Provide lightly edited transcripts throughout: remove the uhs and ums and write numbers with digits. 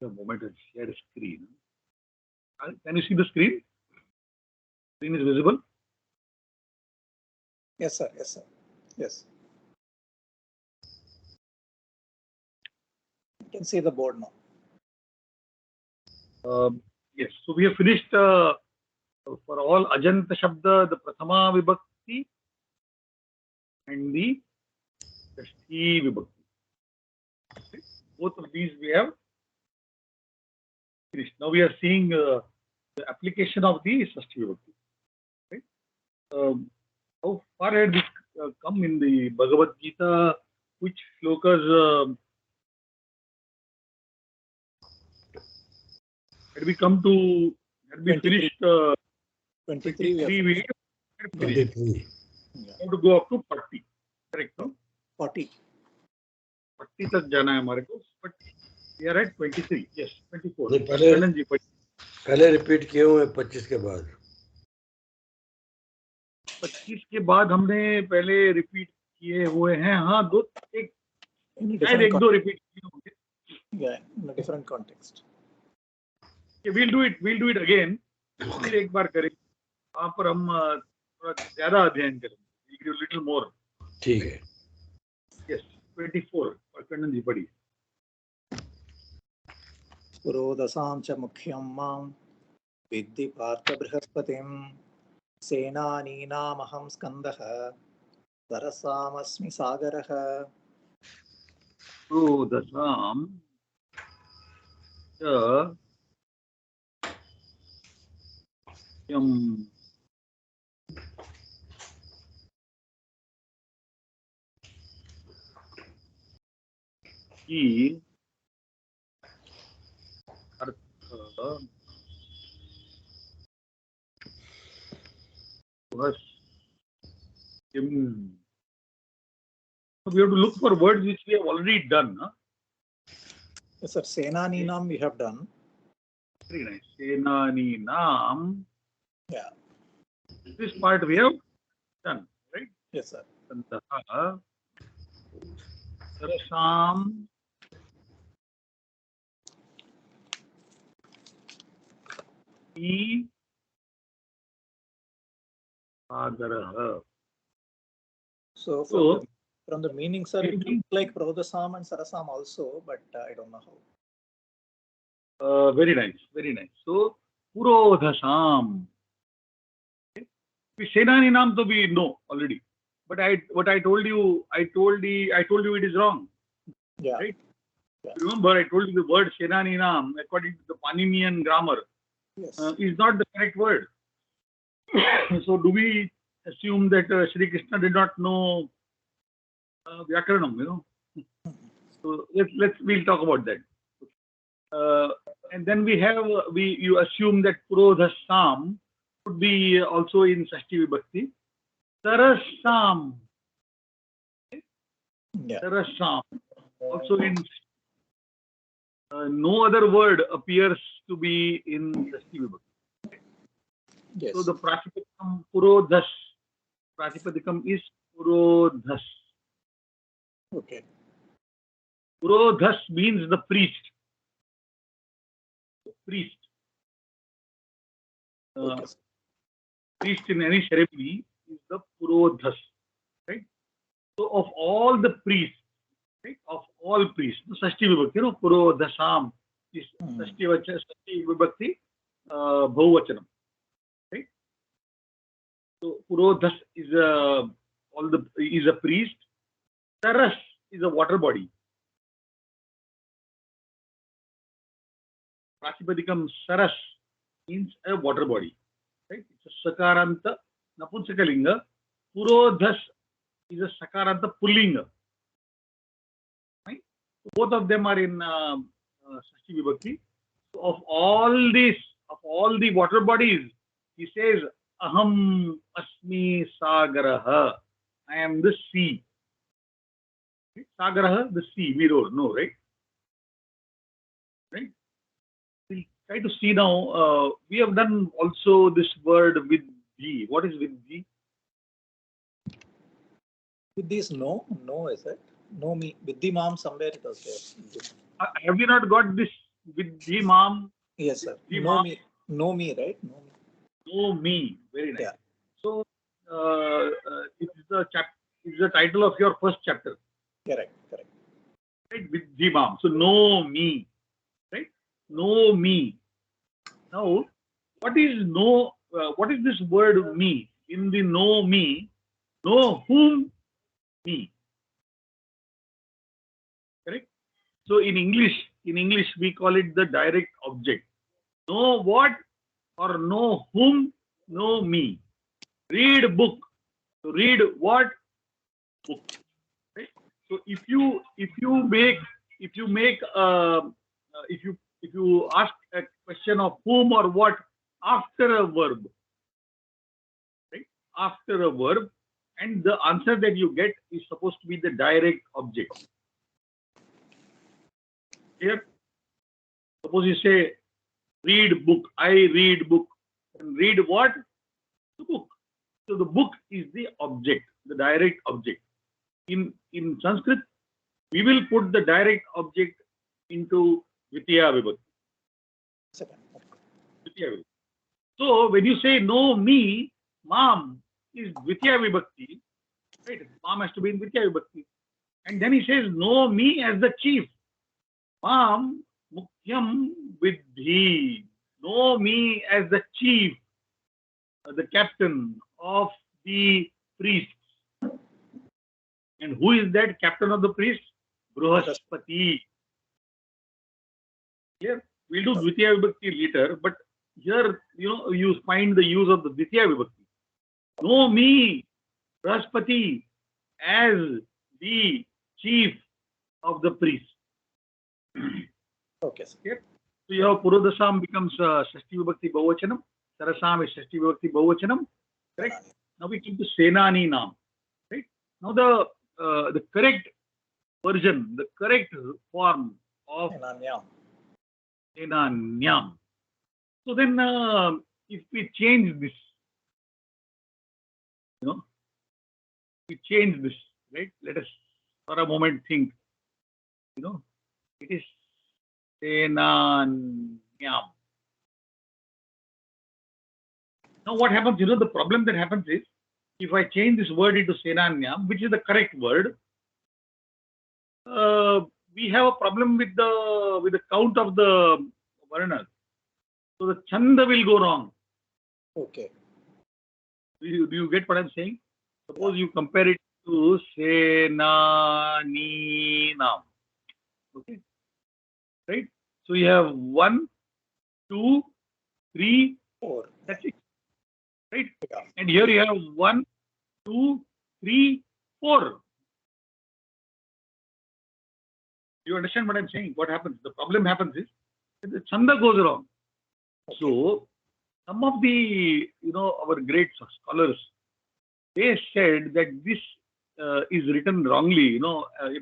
A moment, I'll share a screen. Can you see the screen? Screen is visible? Yes, sir. Yes, sir. Yes. You can see the board now. Yes. So we have finished for all Ajanta Shabda, the Prathama Vibhakti and the Shashti Vibhakti. Okay. Both of these we have finished. Now we are seeing the application of the Shashti Vibhakti. Okay. How far had we come in the Bhagavad Gita? Which shlokas had we come to? Had we 23. finished 23 we 23? have We finished. had finished. 23. We have to go up to 40. Correct, no? 40. 40 तक जाना है हमारे को, but we are at 23. Yes, 24. नहीं, पहले repeat किए हुए 25 के बाद. 25 के बाद हमने पहले रिपीट किए हुए हैं. हाँ, दो एक शायद एक दो रिपीट किए होंगे. Yeah, in a different context. We'll do it again. फिर एक बार करेंगे. वहाँ पर हम थोड़ा ज्यादा अध्ययन करेंगे. We'll do little more. ठीक है. Yes, 24. कंडन जी पढ़िए. पुरोदसां च मुख्यं मां विद्धि पार्थ बृहस्पतिं सेनानीनामहं स्कन्दः सरसामस्मि सागरः. प्रोदसां च मुख्यं की अर्थ So we have to look for words which we have already done. Huh? Yes, sir. Senaninam we have done. Very nice. Senani Nam. Yeah. This part we have done, right? Yes, sir. Santaha. Sarasam. Agaraha. So from the meaning, sir, it looks like Prodasam and Sarasam also, but I don't know how. Very nice, very nice. So Purodhasam. Okay. Senani Nam to we know already, but what I told you, I told you it is wrong. Yeah. Right. Yeah. Remember, I told you the word Senani Nam, according to the Paninian grammar, Yes. is not the correct word. So do we assume that Sri Krishna did not know Vyakaranam, you know? So we'll talk about that. And then you assume that Purodhasam would be also in Shashti Vibhakti. Sarasam. Yeah. Sarasam. Also in no other word appears to be in Shashti Vibhakti. Yes. So the Pratipadikam Purodhas. Pratipadikam is Purodhas. Okay. Purodhas means the priest. Priest. Okay. Priest in any ceremony is the Purodhas. Right? So of all the priests, right? Of all priests, the Shashti Vibhakti, you know, Purodhasam is Shashti Vibhakti Bhuvachanam. Right? So Purodhas is a priest. Saras is a water body. Pratipadikam Saras means a water body. Right? It's a Sakaranta Napunsakalinga. Purodhas is a Sakaranta Pullinga. Right? So both of them are in Shashti Vibhakti. So of all the water bodies, he says, Aham Asmi Sagaraha. I am the sea. Right? Sagaraha, the sea, we don't know, right? Right? We'll try to see now. We have done also this word Vidhi. What is Vidhi? With this no is it? No me. Vidhi Mam somewhere it was there. Have we not got this Vidhi mam, Yes, sir. Vidhi Know mam, me. Know me, right? Know me. know me. Very nice. Yeah. So it's the title of your first chapter, Correct. Correct. right? Vidhi mam. So know me, right? Know me. Now, what is know? What is this word me? In the know me, know whom me, correct? So in English we call it the direct object. Know what or know whom? Know me. Read book. So read what? Book. Right? So if you make if you ask a question of whom or what after a verb, right? After a verb, and the answer that you get is supposed to be the direct object. Here, suppose you say read book. I read book. And read what? The book. So the book is the object, the direct object. In Sanskrit, we will put the direct object into Dvitiya Vibhakti. Second. Dvitiya Vibhakti. So when you say know me, mam is Dvitiya Vibhakti, right? Mam has to be in Dvitiya Vibhakti. And then he says know me as the chief. Mam Mukhyam Vidhi. Know me as the chief, the captain of the priests. And who is that captain of the priests? Bruhaspati. Here, we'll do Dvitiya Vibhakti later, but here, you find the use of the Dvitiya Vibhakti. Know me, Bruhaspati, as the chief of the priests. Okay, sir. Here, so your Purodasam becomes Shashti Vibhakti Bahuvachanam, Sarasam is Shashti Vibhakti Bahuvachanam, correct? Now we come to Senani Nam, right? Now the correct version, the correct form of Senanyam. Senanyam. So then, if we change this, we change this, right? Let us for a moment think, it is Senanyam. Now what happens, the problem that happens is, if I change this word into Senanyam, which is the correct word, we have a problem with the count of the varnas. So the chanda will go wrong. Okay. Do you get what I'm saying? Suppose you compare it to Senaninam. Okay. Right? So you have 1, 2, 3, 4. that's it. Right? Yeah. And here you have 1, 2, 3, 4. You understand what I'm saying? What happens? The problem happens is that the chanda goes wrong. Okay. So some of the our great scholars, they said that this is written wrongly,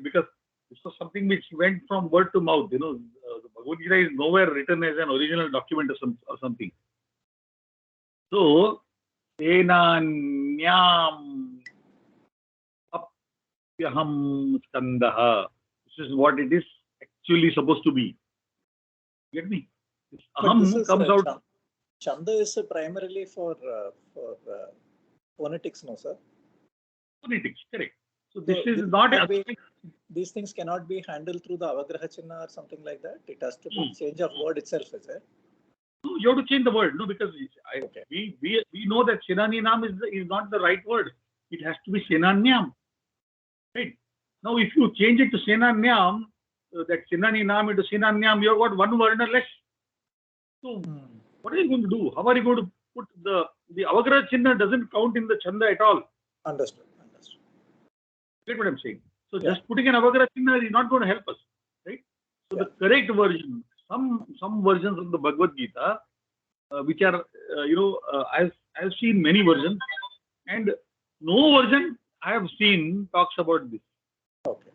because this was something which went from word to mouth. The Bhagavad Gita is nowhere written as an original document or something. So Senanyam Apyaham Skandaha. This is what it is actually supposed to be. Get me? This But aham this is, comes out. Chanda is primarily for phonetics, no, sir? Phonetics, correct. So So this is this not cannot a be- These things cannot be handled through the Avagraha Chinna or something like that. It has to be Hmm. change of word itself, is it? No, you have to change the word, no, because Okay. we know that Senaninam is not the right word. It has to be Senanyam. Right? Now, if you change it to Senanyam, that Senaninam into Senanyam, you have got one word less. So, what are you going to do? How are you going to put the Avagraha Chinna doesn't count in the Chanda at all? Understood. Get what I'm saying? So, Yeah. just putting an Avagraha Chinna is not going to help us. Right? So, Yeah. the correct version, some versions of the Bhagavad Gita, which are, I've seen many versions, and no version I have seen talks about this. Okay.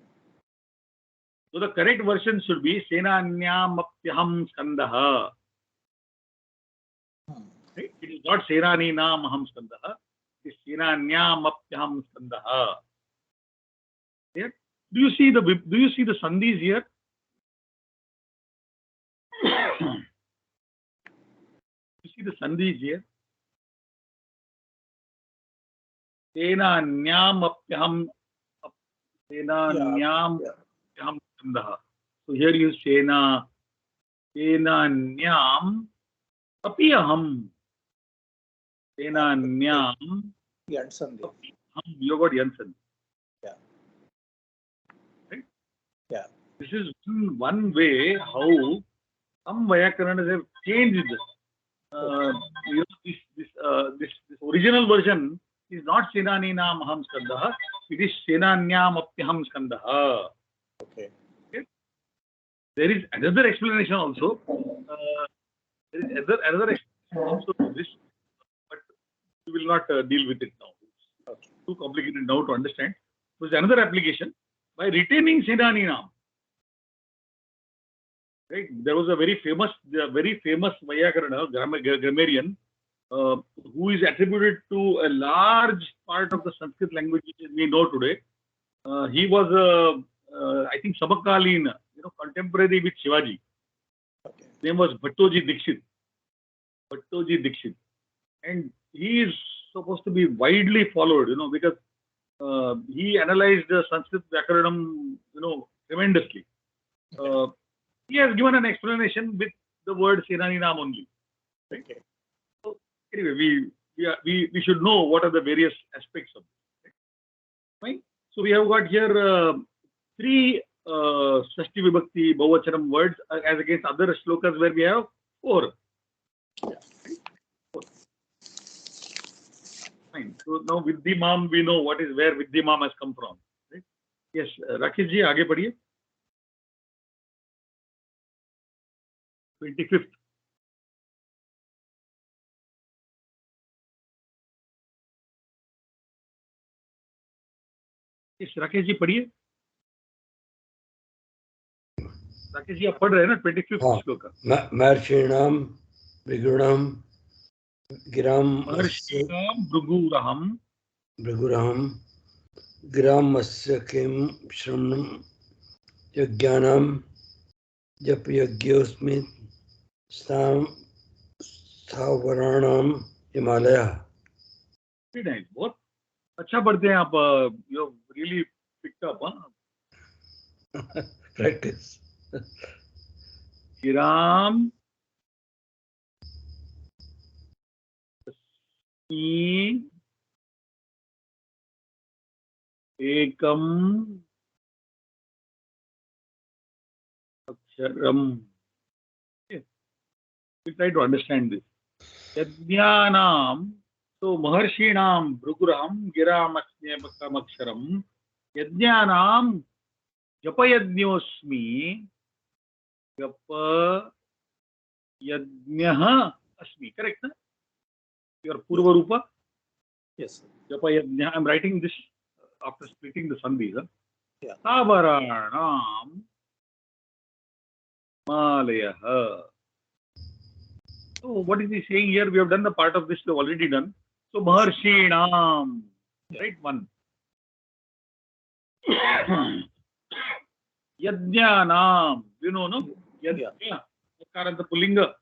So the correct version should be Senanyamapyaham Skandaha. Right? It is not Senaninam Aham Skandaha. It is Senanyamapyaham Skandaha. Here, do you see the sandhis here? the sandhi is here. Senanyamapyaham Senanyamapyaham skandaha. So here you Senanyam apyaham. Senanyam Yansandhi. apyaham. You got Yansan. Yeah. Right? Yeah. This is one way how some Vyakaranas have changed this. This original version is not Senanina Maham Skandaha, it is Senanyam Apyaham Skandaha. Okay. There is another explanation also. There is another explanation also to this, but we will not deal with it now. It's Okay. too complicated now to understand. There is another application by retaining Senaninam. Right? There was a very famous Vyakarana, grammarian, who is attributed to a large part of the Sanskrit language which we know today. He was, I think, Sabakaleen, contemporary with Shivaji. Okay. His name was Bhattoji Dikshit. And he is supposed to be widely followed, because he analyzed the Sanskrit Vyakaranam, tremendously. He has given an explanation with the word Senaninam only. Right? Okay. So anyway, we should know what are the various aspects of this. Right? Fine. So we have got here 3 Shashti Vibhakti Bahuvachanam words as against other shlokas where we have 4. Yeah. Right? 4. Fine. So now Viddhimam we know where Viddhimam has come from. Right? Yes, Rakesh ji, आगे बढ़िए. 25th. Yes, Rakesh ji पढ़िए. राकेश जी आप पढ़ रहे हैं ना 25th श्लोक का. महर्षिणाम भृगुणम गिराम महर्षिणाम भृगुरहम गिरामस्य किम श्रमणम यज्ञानाम जप यज्ञोस्मि स्थावराणाम हिमालयः. Very nice. बहुत अच्छा पढ़ते हैं आप. You have really picked up. Practice. Giram Ekam अक्षरम. We try to understand this. Yajnanam, so Maharshinam Bhruguraham Giramasnyapakam Aksharam. Yajnanam Japayajñosmi Japayajñah Asmi. Correct? Na? Your Purva Rupa? Yes. Japayajñah. I am writing this after splitting the sandhis. Huh? Yeah. Savaranam Malayah. So what is he saying here? We have done the part of this we have already done. So Maharshinam, Yeah. right? 1. Yajnanam, no? Yajna, Ikaranta Pullinga.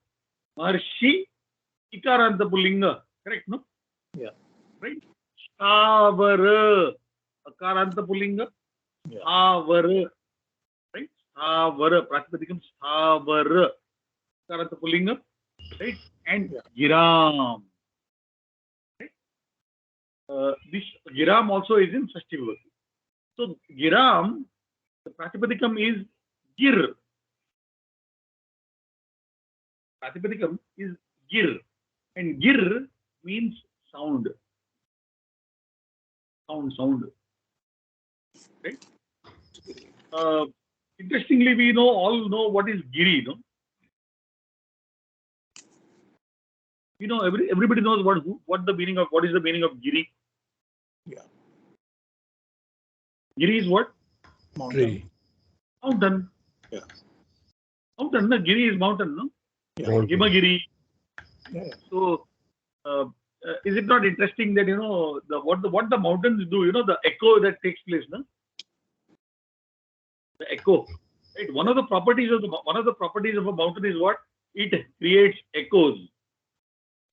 Maharshi, Ikaranta Pullinga. Correct, no? Yeah. Right? Stavara, Akaranta Pullinga. Yeah. Stavara. Right? Stavara, Pratipadikam Stavara. Akaranta Pullinga. Right? And Giram. Right? This Giram also is in Shashti Vibhakti. So Giram, the Pratipadikam is Gir. Pratipadikam is Gir. And Gir means sound. Sound. Right? Interestingly, we all know what is Giri, no? Everybody knows what is the meaning of Giri. Yeah. Giri is what? Mountain. Mountain. Yeah. Mountain, no? Giri is mountain, no? Yeah. Himagiri. Yeah. So, is it not interesting that what the mountains do? The echo that takes place, no? The echo. Right. One of the properties of a mountain is what? It creates echoes.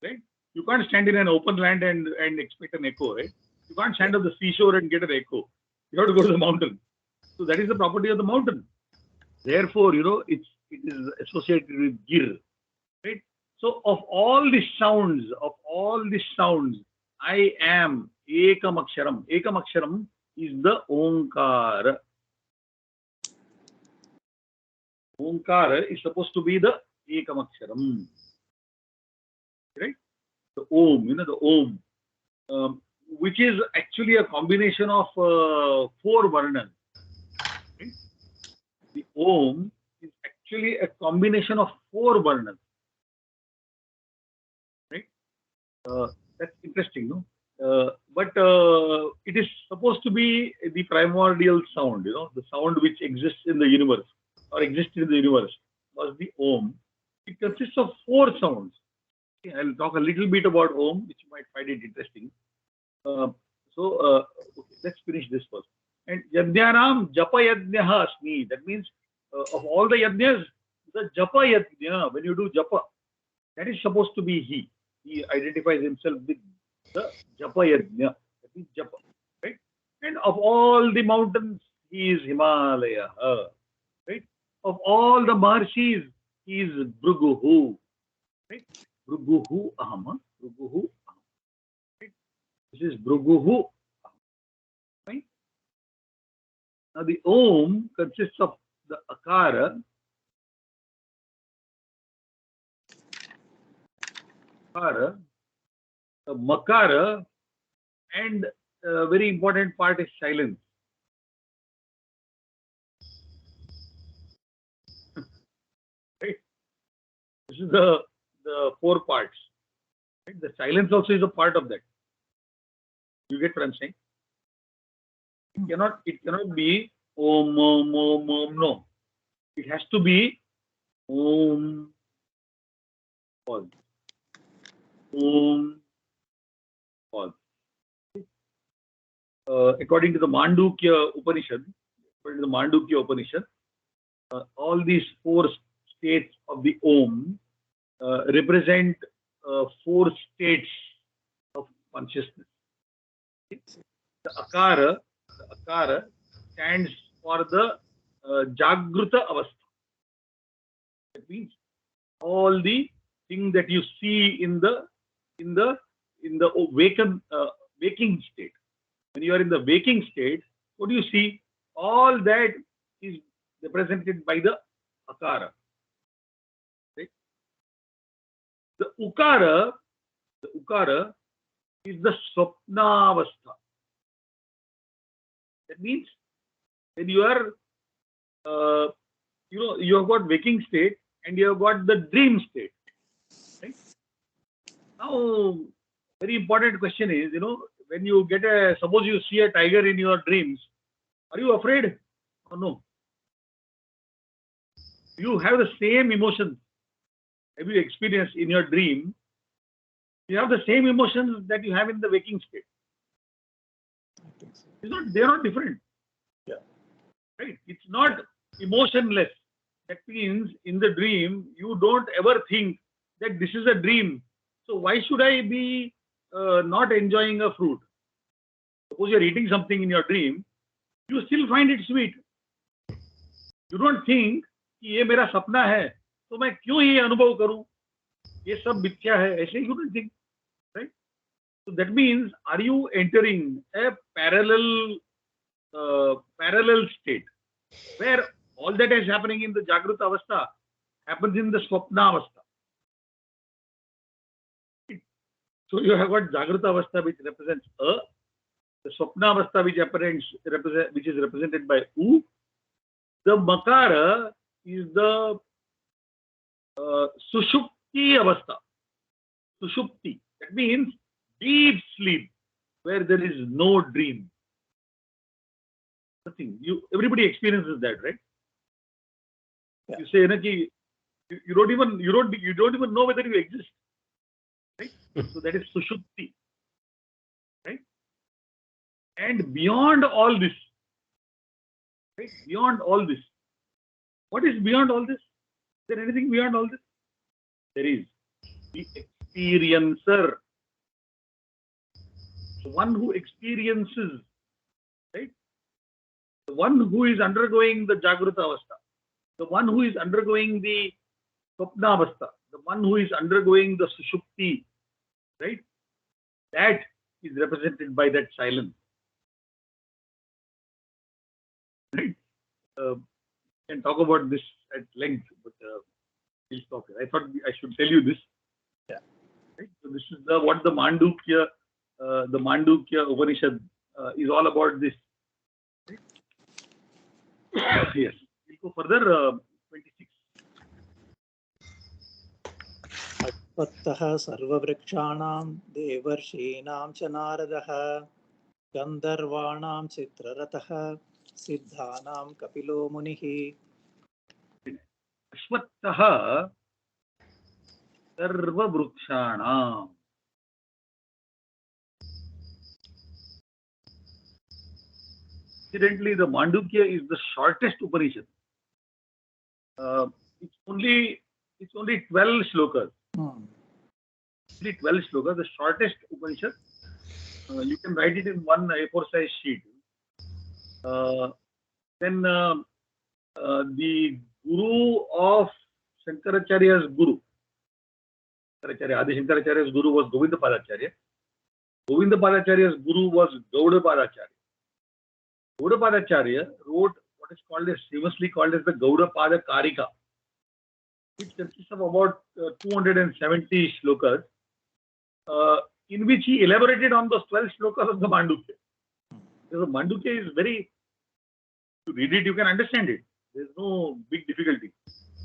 right? You can't stand in an open land and expect an echo, right? You can't stand on the seashore and get an echo. You have to go to the mountain. So that is the property of the mountain. Therefore, it is associated with gir, right? So of all these sounds, I am ekam aksharam. Ekam aksharam is the Omkara. Omkara is supposed to be the ekam aksharam, right? The Om, the Om, which is actually a combination of 4 varnas. Right? The Om is actually a combination of 4 varnas. Right? That's interesting, no? But it is supposed to be the primordial sound, the sound which exists in the universe or existed in the universe was the Om. It consists of 4 sounds. Okay, I'll talk a little bit about Om, which you might find it interesting. Okay, let's finish this first. And Yajnanam Japa Yajnaha Asmi. That means of all the Yajnas, the Japa Yajna, when you do Japa, that is supposed to be he. He identifies himself with the Japa Yajna. That means Japa. Right? And of all the mountains, he is Himalaya. Right? Of all the Maharshis, he is Bhruguhu. Right? Bhruguhu Aham. Bhruguhu Aham. Right? This is Bhruguhu. Right? Now the Om consists of the Akara, the Makara, and a very important part is silence. Right? This is the 4 parts. Right? The silence also is a part of that. You get what I'm saying? It cannot be Om, Om, Om, Om. No. It has to be Om. Pause. Om. Pause. According to the Mandukya Upanishad, all these 4 states of the Om represent 4 states of consciousness. The Akara stands for the Jagruta Avastha. That means all the things that you see in the waking state. When you are in the waking state, what do you see? All that is represented by the Akara. Right? The Ukara is the Swapnavastha. That means when you are, you have got waking state and you have got the dream state. Right? Now, very important question is, when you suppose you see a tiger in your dreams, are you afraid or no? You have the same emotions. Have you experienced in your dream? You have the same emotions that you have in the waking state. They're not different. Yeah. Right? It's not emotionless. That means in the dream, you don't ever think that this is a dream. So why should I be not enjoying a fruit? Suppose you're eating something in your dream, you still find it sweet. You don't think कि ये मेरा सपना है, तो मैं क्यों ये अनुभव करूं? ये सब मिथ्या है. ऐसे you don't think, right? So that means, are you entering a parallel state where all that is happening in the Jagruta Avastha happens in the Swapna Avastha? So you have got Jagruta Avastha, which represents A, the Swapna Avastha, which is represented by U. The Makara is the Sushupti Avastha. Sushupti. That means deep sleep, where there is no dream. Nothing. Everybody experiences that, right? Yeah. You say, you don't even know whether you exist. Right? So that is Sushupti. Right? And beyond all this, right? Beyond all this, what is beyond all this? Is there anything beyond all this? There is the experiencer. The one who experiences, right? The one who is undergoing the Jagruta Avastha, the one who is undergoing the Swapna Avastha, the one who is undergoing the Sushupti, right? That is represented by that silence. Right? We can talk about this at length, but we'll stop here. I thought I should tell you this. Yeah. Right? So this is what the Mandukya Upanishad is all about. This. Right? Yes. We'll go further. 26. अश्वत्थः सर्ववृक्षाणां देवर्षीणां च नारदः गन्धर्वाणां चित्ररथः सिद्धानां कपिलो मुनिः. Ashwattah Sarva Vrukshana. Incidentally, the Mandukya is the shortest Upanishad. It's only 12 shlokas. Only 12 shlokas, the shortest Upanishad. You can write it in one A4 size sheet. Then the Guru of Shankaracharya's Guru, Adi Shankaracharya's Guru was Govinda Padacharya. Govinda Padacharya's Guru was Gauda Padacharya. Gauda Padacharya wrote what is famously called as the Gauda Pada Karika, which consists of about 270 shlokas, in which he elaborated on those 12 shlokas of the Mandukya. The Mandukya is very, to read it, you can understand it. There is no big difficulty.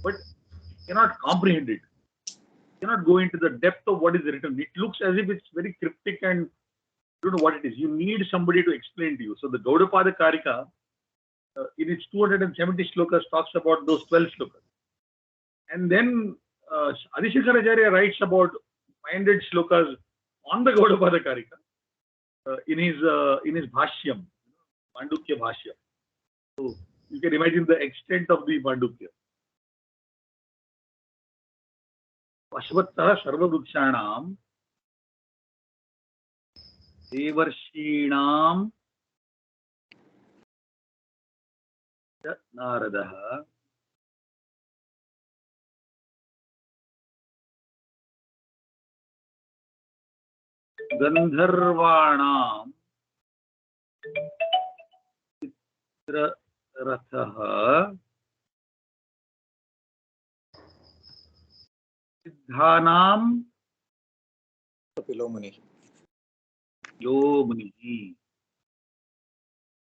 But you cannot comprehend it. You cannot go into the depth of what is written. It looks as if it's very cryptic and you don't know what it is. You need somebody to explain to you. So the Gaudapada Karika, in its 270 shlokas, talks about those 12 shlokas. And then Adi Shankaracharya writes about 500 shlokas on the Gaudapada Karika in his Bhashyam, Mandukya Bhashyam. So you can imagine the extent of the Mandukya. Ashwattha Sarva Vrukshanam Devarshinam Naradaha Gandharvanam Rathah Siddhanam Kapilo Muni. Muni.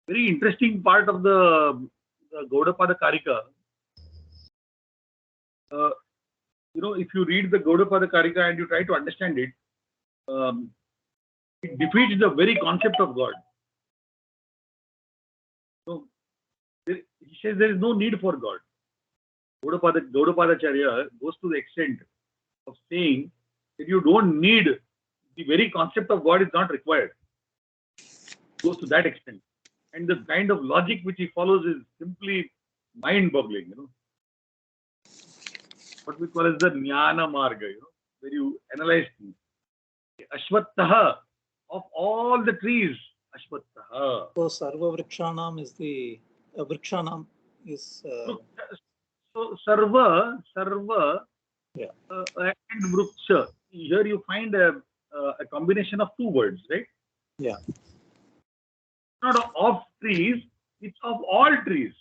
Very interesting part of the Gaudapada Karika. If you read the Gaudapada Karika and you try to understand it, it defeats the very concept of God. So he says there is no need for God. Gaudapadacharya goes to the extent of saying that you don't need, the very concept of God is not required. Goes to that extent. And the kind of logic which he follows is simply mind-boggling, What we call as the Jnana Marga, where you analyze things. Ashwattha, of all the trees, Ashwattha. So Sarva Vrikshanam is the Vrikshanam is So Sarva, yeah. And Vruksha. Here you find a combination of two words, right? Yeah. Not of trees, it's of all trees.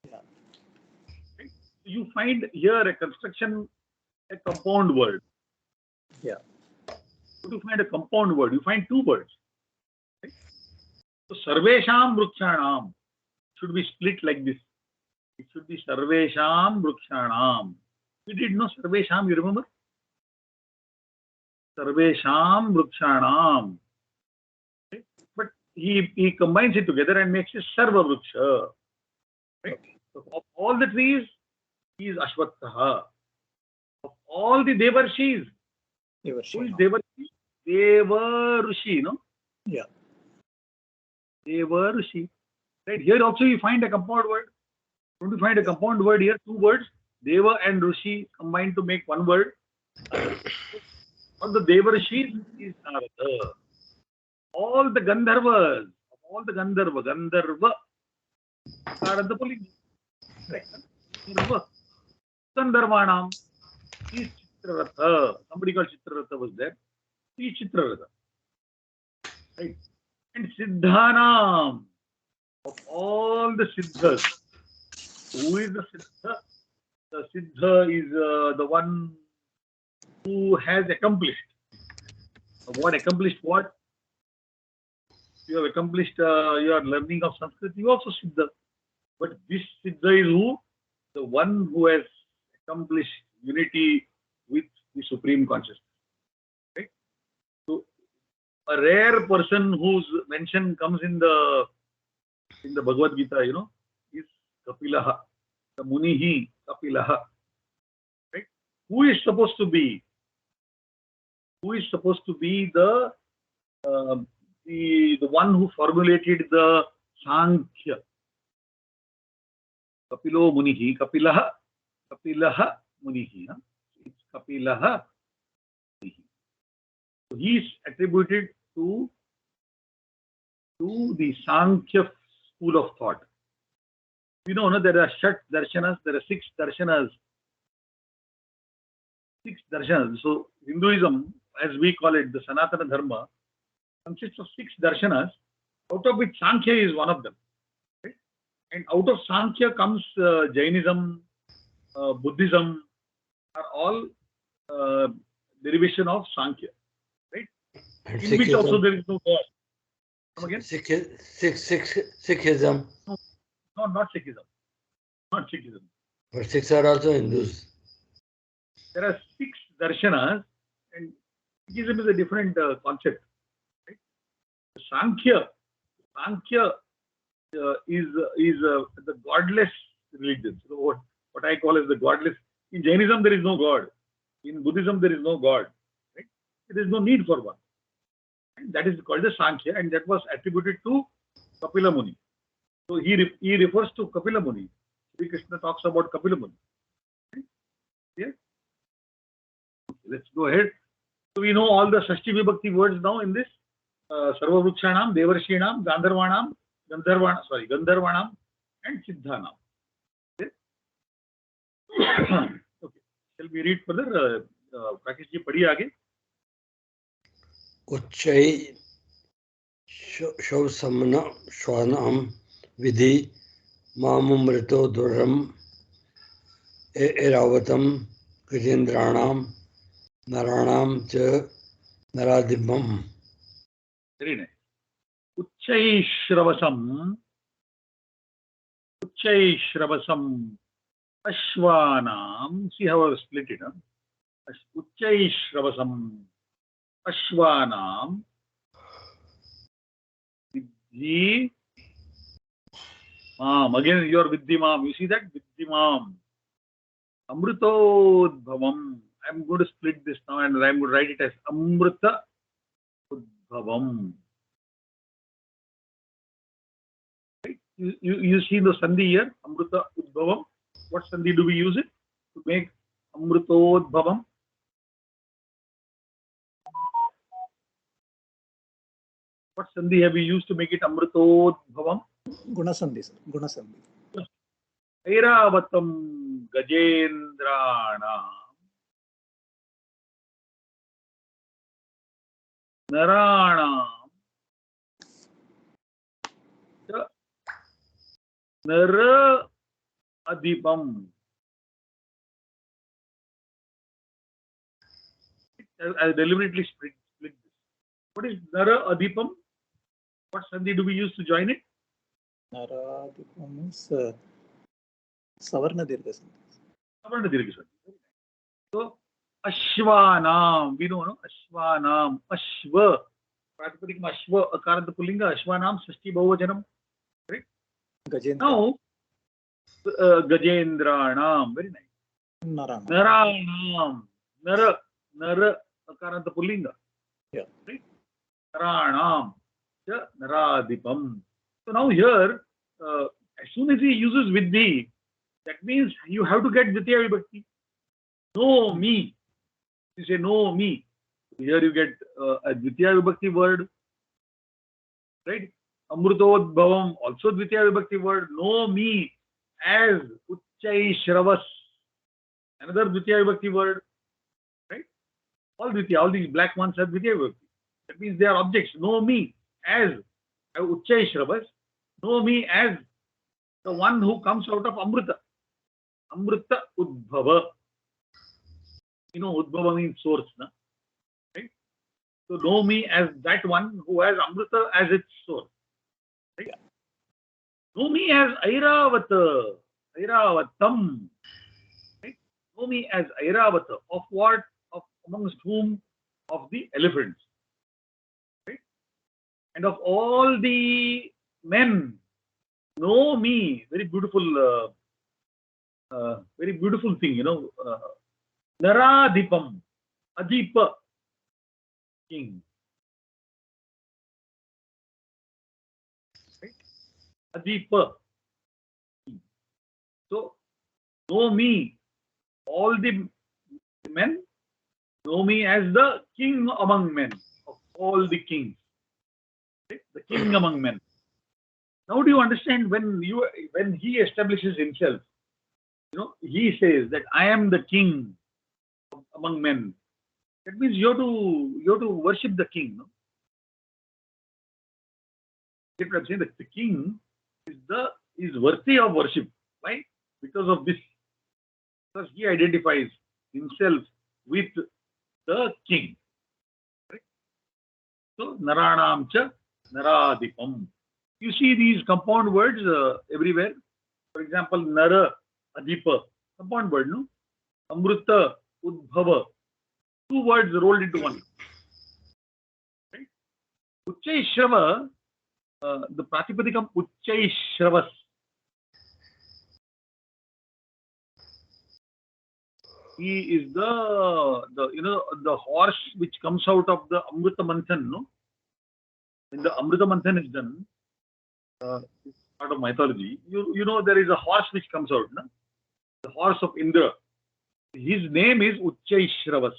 Yeah. Right? You find here a construction, a compound word. Yeah. You find a compound word, you find two words. Right? So Sarvesham Vrukshanam should be split like this. It should be Sarvesham Vrukshanam. We did know Sarvesham, you remember? Sarvesham Vrukshanam. Okay? But he combines it together and makes it Sarva Vruksha. Right? So of all the trees, he is Ashwattha. Of all the Devarshis, who is Devarshi? Devarushi, no? Yeah. Devarushi. Right? Here also you find a compound word. Don't you find a compound word here? Two words. Deva and Rushi combined to make one word. of the Devarshis is Narada. All the Gandharvas, Gandharva, Karanta Pulinga. Gandharvanam is Chitraratha. Somebody called Chitraratha was there. He is Chitraratha. Right? And Siddhanam, of all the Siddhas, who is the Siddha? The Siddha is the one who has accomplished. What accomplished what? You have accomplished your learning of Sanskrit, you also Siddha. But this Siddha is who? The one who has accomplished unity with the Supreme Consciousness. Right? So, a rare person whose mention comes in the Bhagavad Gita, is Kapilaha, the Munihi Kapilaha. Right? Who is supposed to be the one who formulated the Sankhya? Kapilo Munihi, Kapilaha Munihi. It's Kapilaha Munihi. So he is attributed to the Sankhya school of thought. You know, there are Shat Darshanas, there are six Darshanas. So Hinduism, as we call it, the Sanatana Dharma, consists of 6 darshanas, out of which Sankhya is one of them. Right? And out of Sankhya comes Jainism, Buddhism, are all derivation of Sankhya. Right? And In which also there is no God. Come again? Sikhism. No, not Sikhism. Not Sikhism. But Sikhs are also Hindus. There are 6 darshanas, and Sikhism is a different concept. Right? Sankhya is the godless religion. So what I call as the godless. In Jainism there is no God. In Buddhism there is no God. Right? There is no need for one. And that is called the Sankhya, and that was attributed to Kapila Muni. So he refers to Kapila Muni. Sri Krishna talks about Kapila Muni. Right? Yeah? Let's go ahead. So we know all the Shashti Vibhakti words now in this. Sarva Vrukshanam, Devarshinam, Gandharvanam, and Siddhanam. Okay. Okay. Shall we read further? Rakesh ji, padhiye aage. Uchchai Shausamana Shwanam Vidhi Mamumrito Duram Eravatam Gajendranam Naranam Cha Naradibam. Very nice. Uchchai Shravasam Ashwanam. See how I've split it. Uchchai Shravasam Ashwanam Vidhi Mam. Again, you are Viddhimam. You see that? Viddhimam. Amrutodbhavam. I'm going to split this now and I'm going to write it as Amrita Udbhavam. Right? You see the Sandhi here, Amrita Udbhavam. What Sandhi do we use it to make Amrutodbhavam? What Sandhi have we used to make it Amrutodbhavam? Gunasandhi, sir. Gunasandhi. Airavatam Gajendrana Narana Nara Adipam. I deliberately split this. What is Nara Adipam? What Sandhi do we use to join it? Naradipam is Savarna Dirgha Sandhi. Savarna Dirgha Sandhi. So, Ashwanam, we know, no? Ashwanam, Ashva, Pratipadikam Ashva, Akaranta Pullinga, Ashwanam, Shashti Bhavanam. Right? Gajendra. Now, Gajendranam, very nice. Narana. Naranam, Nara, Akaranta Pullinga. Yeah. Right? Naranam, Naradipam. So now here, as soon as he uses Vidhi, that means you have to get Ditya Vibhakti. Know me. You say, know me. Here you get a Dvitiya Vibhakti word, right? Amrutodbhavam, also Dvitiya Vibhakti word. Know me as Uchchai Shravas, another Dvitiya Vibhakti word, right? All Dvitiya, all these black ones are Dvitiya Vibhakti. That means they are objects. Know me as Uchchai Shravas. Know me as the one who comes out of Amrita. Amrita Udbhava. You know, Udbhava means source, na? Right? So know me as that one who has Amrita as its source. Right? Know me as Airavata, Airavatam. Right? Know me as Airavata. Of what? Of amongst whom? Of the elephants. Right? And of all the men, know me. Very beautiful thing, you know. Naradipam, Adipa, king. Right? Adipa. So, know me, all the men, know me as the king among men, of all the kings. Right? The king among men. Now do you understand when he establishes himself, you know, he says that I am the king among men. That means you have to worship the king. No? Get what I'm saying? That the king is worthy of worship. Why? Because of this. Because he identifies himself with the king. Right? So Naranam cha Naradipam. You see these compound words everywhere. For example, Nara, Adipa, compound word, no? Amrita, Udbhava. Two words rolled into one. Right? Uchchai Shrava, the Pratipadikam Uchchai Shravas. He is the horse which comes out of the Amrita Manthan, no? When the Amrita Manthan is done, it's part of mythology. You know there is a horse which comes out, no? The horse of Indra. His name is Uchchai Shravas.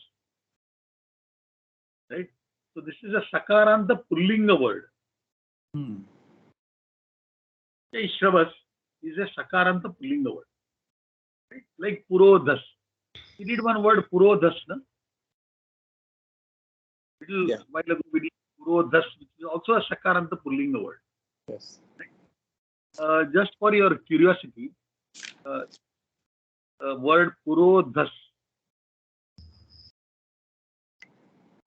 Right? So this is a Sakaranta Pullinga word. Uchchai Shravas is a Sakaranta Pullinga word. Right? Like Purodhas. We did one word Purodhas, no? Little while ago we did Purodhas, which is also a Sakaranta Pullinga word. Yes. Right? Just for your curiosity, word Purodhas.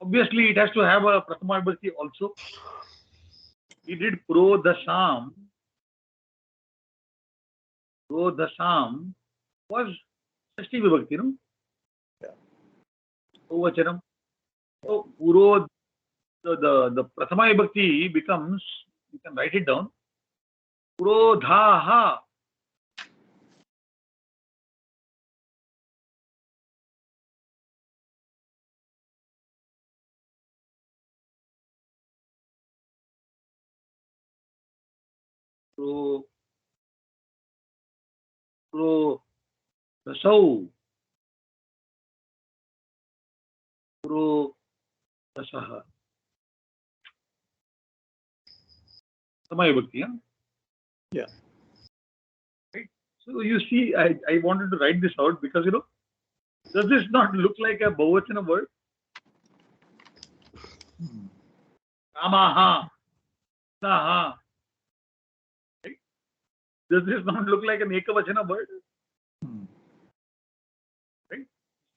Obviously, it has to have a Prathama Vibhakti also. He did Purodhasam. Purodhasam was Shashti Vibhakti, no? Yeah. Ovachanam. So, Purod, the Prathama Vibhakti becomes, you can write it down, Purodhaha. Purodhasau. Purodhasaha. Prathama Vibhakti, huh? Yeah. Right? So, you see, I wanted to write this out because, you know, does this not look like a Bahuvachana word? Kamaha. Naha. Right? Does this not look like an Ekavachana word? Right?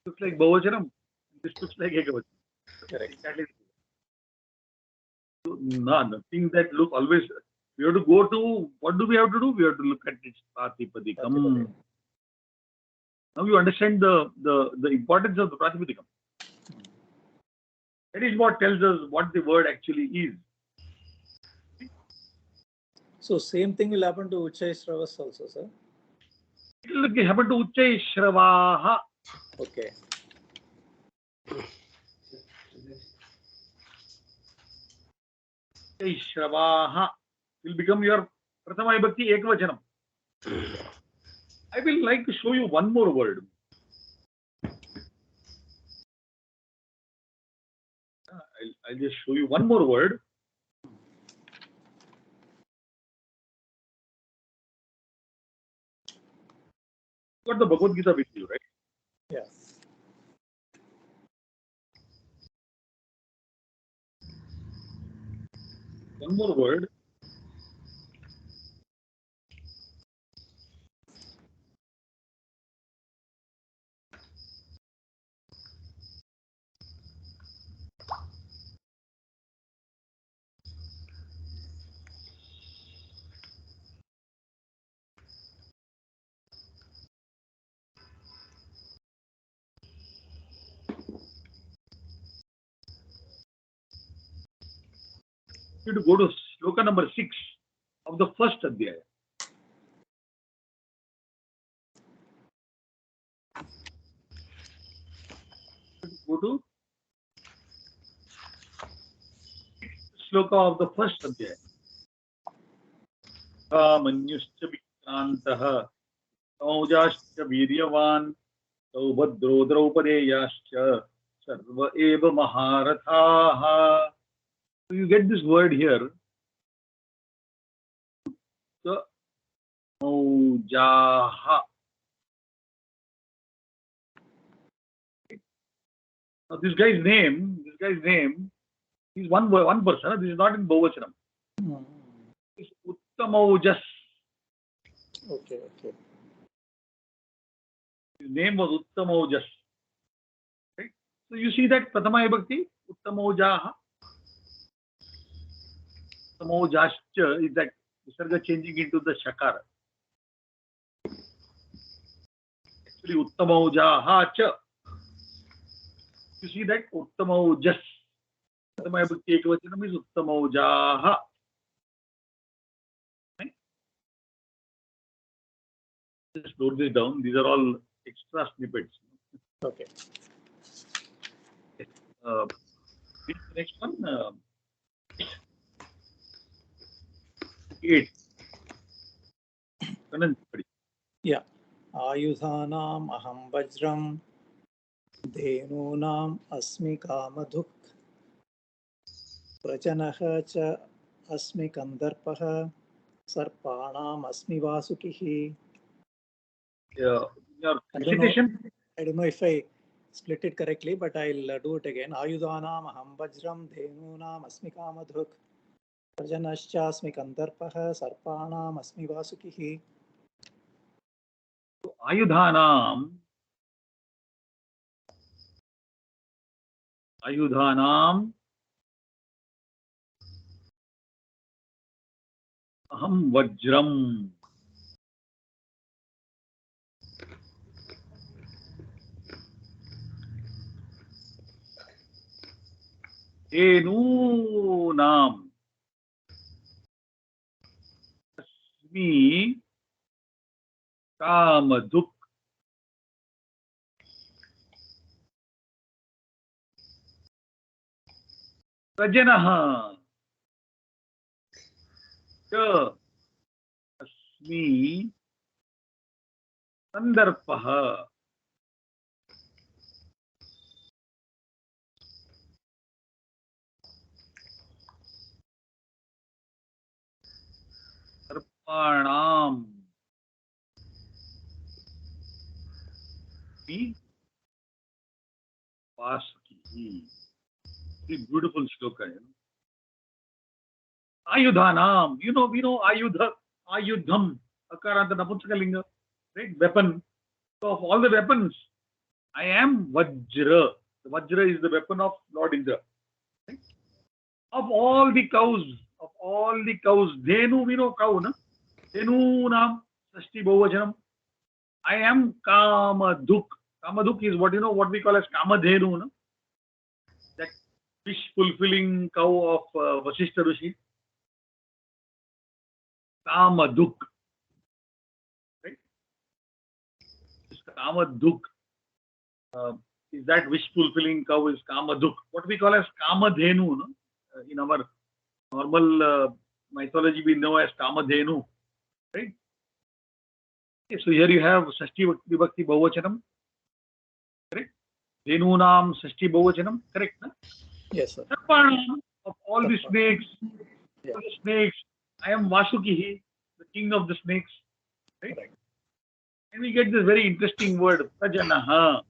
Looks like Bahuvachanam. This looks like Ekavachana. Correct. Exactly. So, no, the things that look always, we have to go to, what do we have to do? We have to look at its Pratipadikam. Now you understand the importance of the Pratipadikam. That is what tells us what the word actually is. So same thing will happen to Uchchai Shravas also, sir? It will happen to Uchchai Shravaha. Okay. Uchchai Shravaha will become your Prathama Vibhakti Ekavachanam. I will like to show you one more word. I'll just show you one more word. You got the Bhagavad Gita with you, right? Yes. One more word. You have to go to sloka number 6 of the first adhyaya. Go to sloka of the first adhyaya. Manyuscha vikrantah Saujascha viryavan Saubhadro Draupadeyascha Sarva eva maharathaha. So you get this word here. The Maujaha. Now this guy's name, is one person. This is not in Bahuvachanam. Hmm. It's Uttamaujas. Okay. His name was Uttamaujas. Right? So you see that Prathama Vibhakti, Uttamaujaha. Uttamaujaschya is that Visarga changing into the Shakara. Actually, Uttamaujaha cha. You see that Uttamaujas. Prathama Vibhakti Ekavachanam is Uttamaujaha. Right? Just note this down. These are all extra snippets. Okay. The next one, 8. Kanan, sorry. Yeah. Ayudhanam aham vajram dhenunam asmi kamadhuk prajanaha cha asmi kandarpaha sarpanam asmi vasukihi. Your I don't know. recitation, I don't know if I split it correctly, but I'll do it again. Ayudhanam aham vajram dhenunam asmi kamadhuk prajanascha asmi kandarpaha sarpanam asmi vasukihi. Ayudhanam aham vajram. Dhenunam asmi kamadhuk. Prajanaha cha asmi sandarpaha. Sarpanam asmi vasukihi. Very beautiful shloka. Ayudhanam. We know Ayudha, Ayudham, Akaranta Napunsakalinga, right? Weapon. So of all the weapons, I am Vajra. The Vajra is the weapon of Lord Indra. Right? Of all the cows, Dhenu, we know cow, na? Dhenu Nam, Sashti Bahuvachanam. I am Kamadhuk. Kamadhuk is what we call as Kamadhenu, na? That wish fulfilling cow of Vasishtha Rishi. Kamadhuk. Right? This Kamadhuk is that wish fulfilling cow is Kamadhuk. What we call as Kamadhenu. No? In our normal mythology, we know as Kamadhenu. Right? Okay, so here you have Sashti Vibhakti Bahuvachanam. Correct? Dhenunam Sashti Bahuvachanam. Correct? Na? Yes, sir. Sarpanam, of all the Sarpanam. snakes, Yeah. the snakes, I am Vasukihi, the king of the snakes. Right? Right. And we get this very interesting word, Prajanaha.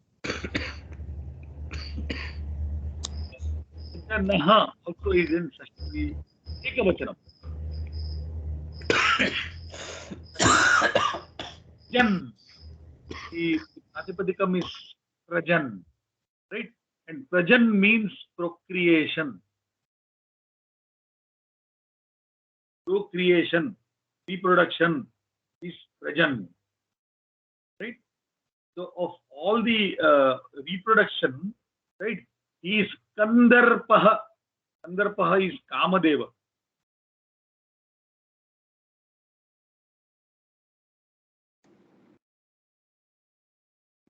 Prajanaha also is in Shashti Ekavachanam. Jan, the Pratipadikam is Prajan, right? And Prajan means procreation. Procreation, reproduction is Prajan, right? So of all the reproduction, right, he is Kandarpaha. Kandarpaha is Kamadeva.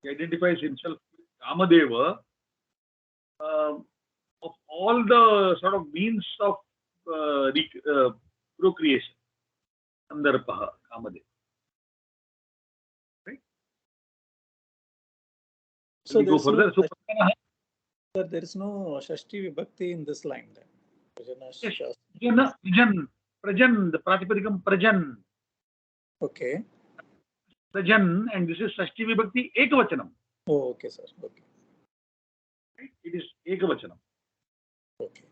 He identifies himself with Kamadeva. Of all the sort of means of procreation, Kandarpaha, Kamadeva. Right? So We there go is no, further. So sir, there is no Shashti Vibhakti in this line. Then. yes, Prajan, the Pratipadikam Prajan. Okay. Prajan, and this is Shashti Vibhakti Ekavachanam. Oh, okay, sir. Okay. Right? It is Ekavachanam. Okay.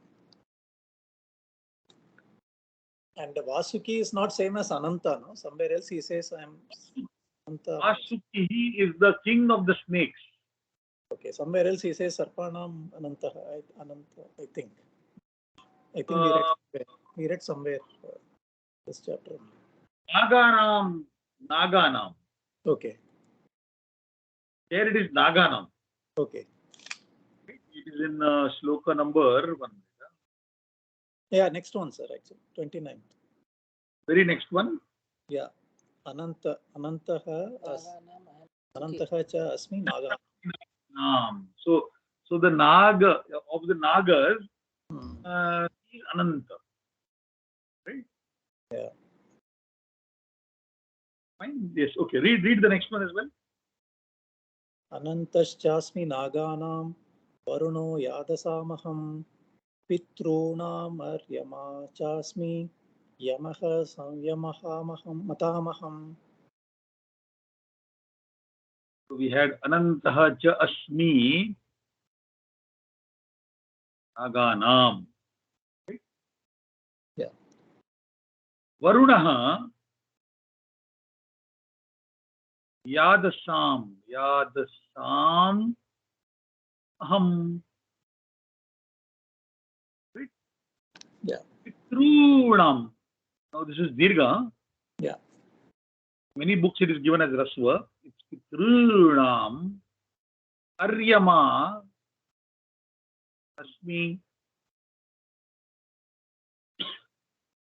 And Vasuki is not same as Ananta, no? Somewhere else he says I am Ananta. Vasuki is the king of the snakes. Okay. Somewhere else he says Sarpanam Ananta. Ananta, I think. I think we read somewhere this chapter. Naganam. Okay. Here it is Naganam. Okay. It is in sloka number 1. Yeah, next one, sir, actually. 29th. Very next one. Yeah. Anantaha cha asmi naga. So the Naga of the Nagas is Ananta. Right? Yeah. Fine. Yes. Okay. Read the next one as well. Anantaschasmi naganam varuno yadasamaham pitrunam aryama chasmi yamaha samyamahamaham matamaham. So we had Anantaha cha asmi Naganam. Right? Yeah. Varunaha Yadasam aham. Right? Yeah. Pitrunam. Now this is Dirgha. Yeah. Many books it is given as Rasva. It's Pitrunam Aryama Asmi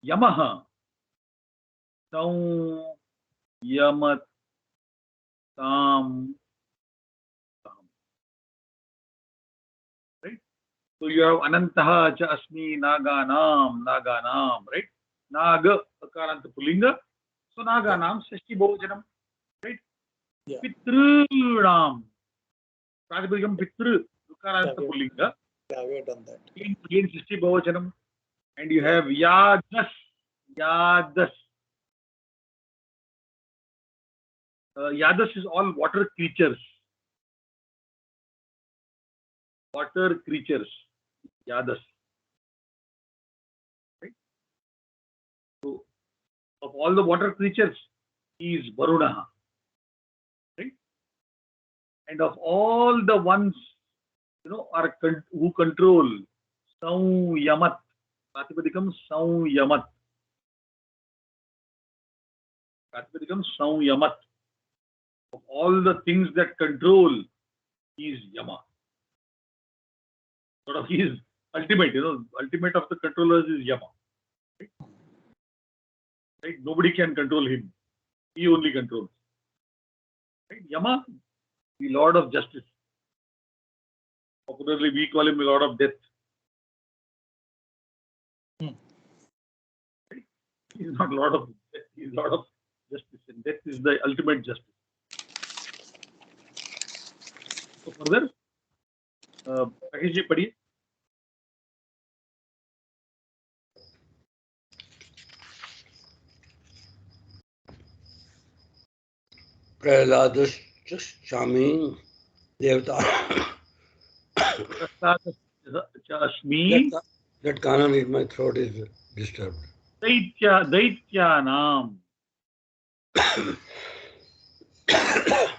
Yamaha Saum Yamat Tam. Right? So you have Anantaha cha asmi Naganam, right? Naga Akaranta Pulinga. So Naganam Shashti Bhojanam. Right? Yeah. Pitrunam. Pratipadikam Pitru Akaranta Pulinga. Yeah, we have done that. Again Shashti Bhojanam. And you have Yadas. Yadas is all water creatures. Yadas. Right? So, of all the water creatures, he is Varunaha. Right? And of all the ones, who control Yamat. Pratipadikam Yamat. Pratipadikam Yamat. Of all the things that control, he is Yama. Sort of he is ultimate, ultimate of the controllers is Yama. Right? Nobody can control him. He only controls. Right? Yama, the Lord of Justice. Popularly, we call him the Lord of Death. Right? He is not Lord of Death. He is Lord of Justice. And death is the ultimate justice. So further, Rakesh ji, padhiye. Prahladas-chami Devta. Prasadasmi That kanan in my throat is disturbed. Daityanam.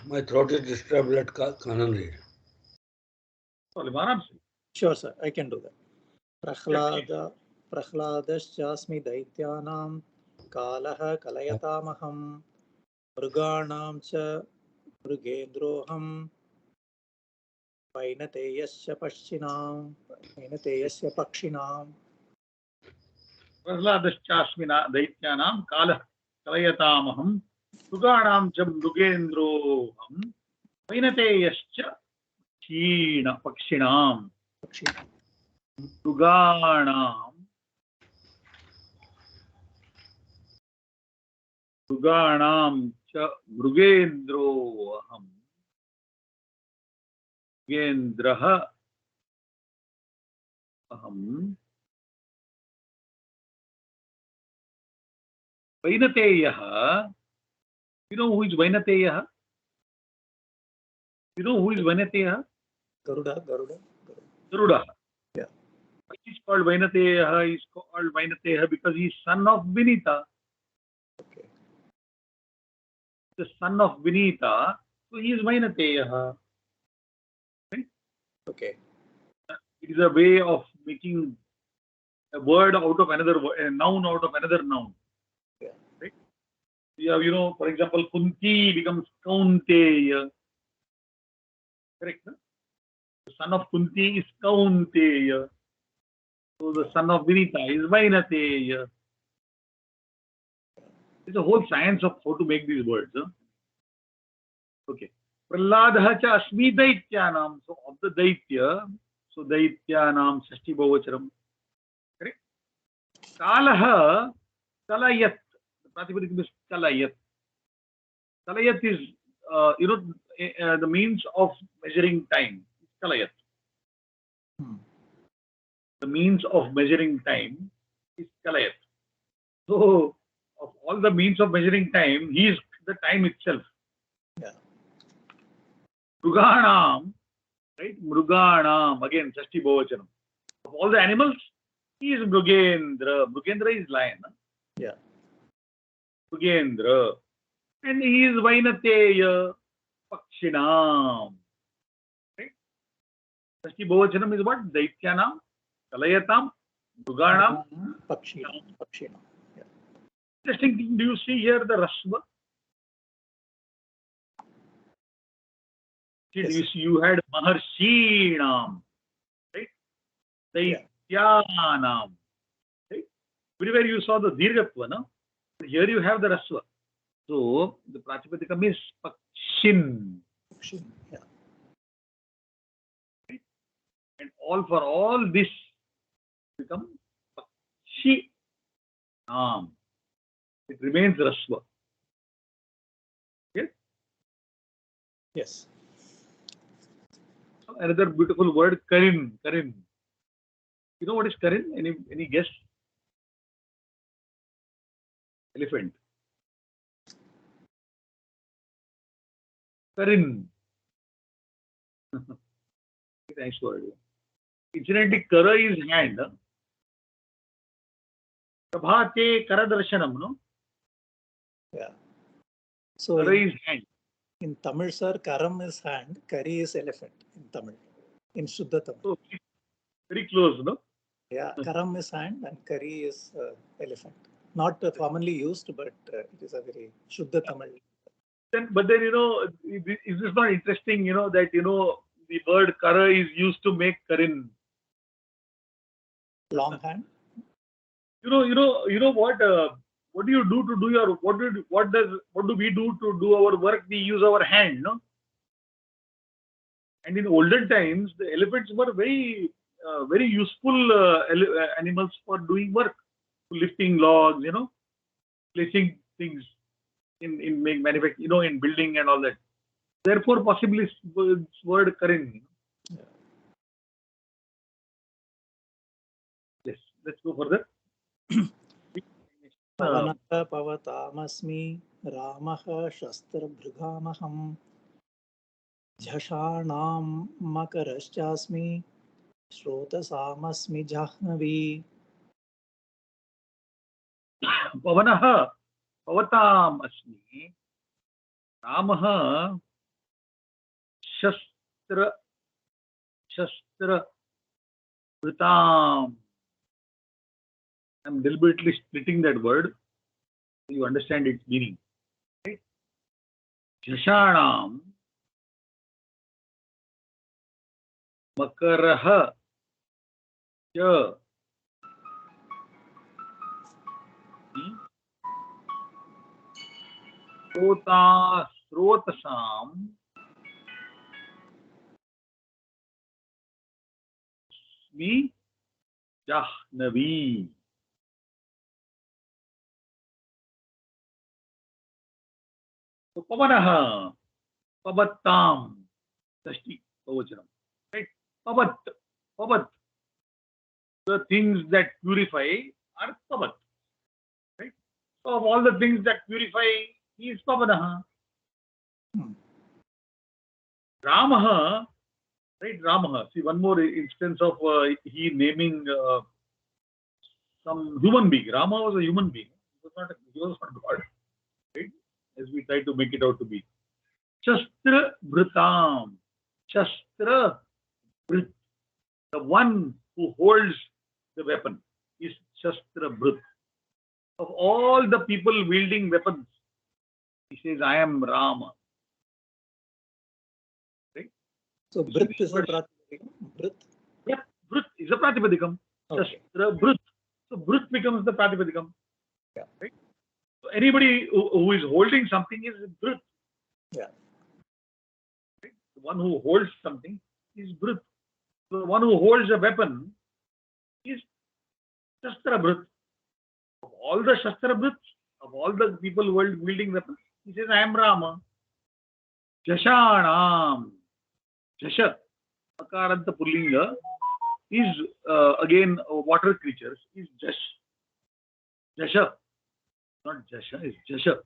My throat is disturbed. Let kanan read. Sorry, Maharaj. Sure, sir. I can do that. Prahlaadaschasmi daityanam kalaha kalayatamaham mruganam cha mrugendroham painateyasya pakshinam Prahladaschasmina Daityanam Kala Kalayatamaham Mruganam cha Mrugendroham Vainateyascha Pakshinam Mruganam cha Mrugendroham Mrugendraha Aham Vainateyaha. You know who is Vainateyaha? You know who is Vainateyaha? Garuda. Garuda. Yeah. He is called Vainateyaha. He is called Vainateyaha because he is son of Vinita. Okay. The son of Vinita, so he is Vainateyaha. Right? Okay. It is a way of making a word out of another word, a noun out of another noun. Yeah. Right? You have, for example, Kunti becomes Kaunteya. Correct? No? The son of Kunti is Kaunteya. So the son of Vinita is Vainateya. It's a whole science of how to make these words. Huh? Okay. Prahladaha cha asmi daityanam. So of the daitya, so daityanam sashti bhavachanam. Correct? Kalaha kalayat. The pratipadikam is kalayat. Kalayat is, the means of measuring time. It's kalayat. The means of measuring time is kalayat. So, of all the means of measuring time, he is the time itself. Yeah. Mruganam, right? Mruganam, again, Shashti Bhavachanam. Of all the animals, he is Mrugendra. Mrugendra is lion. Huh? Yeah. Mrugendra. And he is Vainateya Pakshinam. Right? Shashti Bhavachanam is what? Daityanam, Kalayatam, Mruganam, Pakshinam. Yeah. Interesting thing, do you see here the Rasva? Yes. You had Maharshinam, right? Daityanam, right? Everywhere you saw the Dirgatva, no? But here you have the Rasva. So the Pratipadikam is Pakshin. Yeah. Right? And for all this become Pakshi. It remains Rasva. Okay? Yes. Another beautiful word, Karin. Karin. You know what is Karin? Any guess? Elephant. Karin. Nice word. Incidentally, Kara is hand. Prabhate Karadarshanam, no? Yeah. So Kara is hand. in Tamil, sir, Karam is hand, Kari is elephant in Tamil. In Shuddha Tamil. So, very close, no? Yeah, Karam is hand and Kari is elephant. Not commonly used, but it is a very Shuddha Tamil. But then, is this not interesting, that, the word Kara is used to make Karin. Long hand? You know what? What do you do to do your, what do we do to do our work? We use our hand, no? And in olden times, the elephants were very, very useful animals for doing work, lifting logs, placing things in manufacturing, in building and all that. Therefore, possibly this word Karin. Yeah. Yes, let's go further. पवनः पवतामस्मि रामः शस्त्रभृगामहम् झषाणां मकरश्चास्मि श्रोतसामस्मि जाह्नवी पवनः पवताम् अस्मि रामः शस्त्र भृताम्. I'm deliberately splitting that word so you understand its meaning. Right? Jashanam Makarah Cha Srotasam Smi Jahnavi. So Pavanaha Pavattam Tashti Pavachanam. Right? Pavat. The things that purify are Pavat. Right? So of all the things that purify, he is Pavanaha. Ramaha, right? Ramaha. See, one more instance of he naming some human being. Rama was a human being. He was not God. Right? As we try to make it out to be. Shastra Bhritam. Shastra Bhrit. The one who holds the weapon is Shastra Bhrit. Of all the people wielding weapons, he says, I am Rama. Right? So Brit is a Pratipadikam. Brit? Yeah, Brit is a Pratipadikam. Okay. Shastra Brit. So Brit becomes the Pratipadikam. Yeah. Right? So anybody who is holding something is Brit. Yeah. Right? The one who holds something is Brit. So the one who holds a weapon is Shastra Brit. Of all the Shastra Brits, of all the people wielding weapons, he says, I am Rama. Jashanam. Jasha, Akaranta Pullinga, is again water creatures, is Jash. Jasha. Not Jasha, it's Jasha.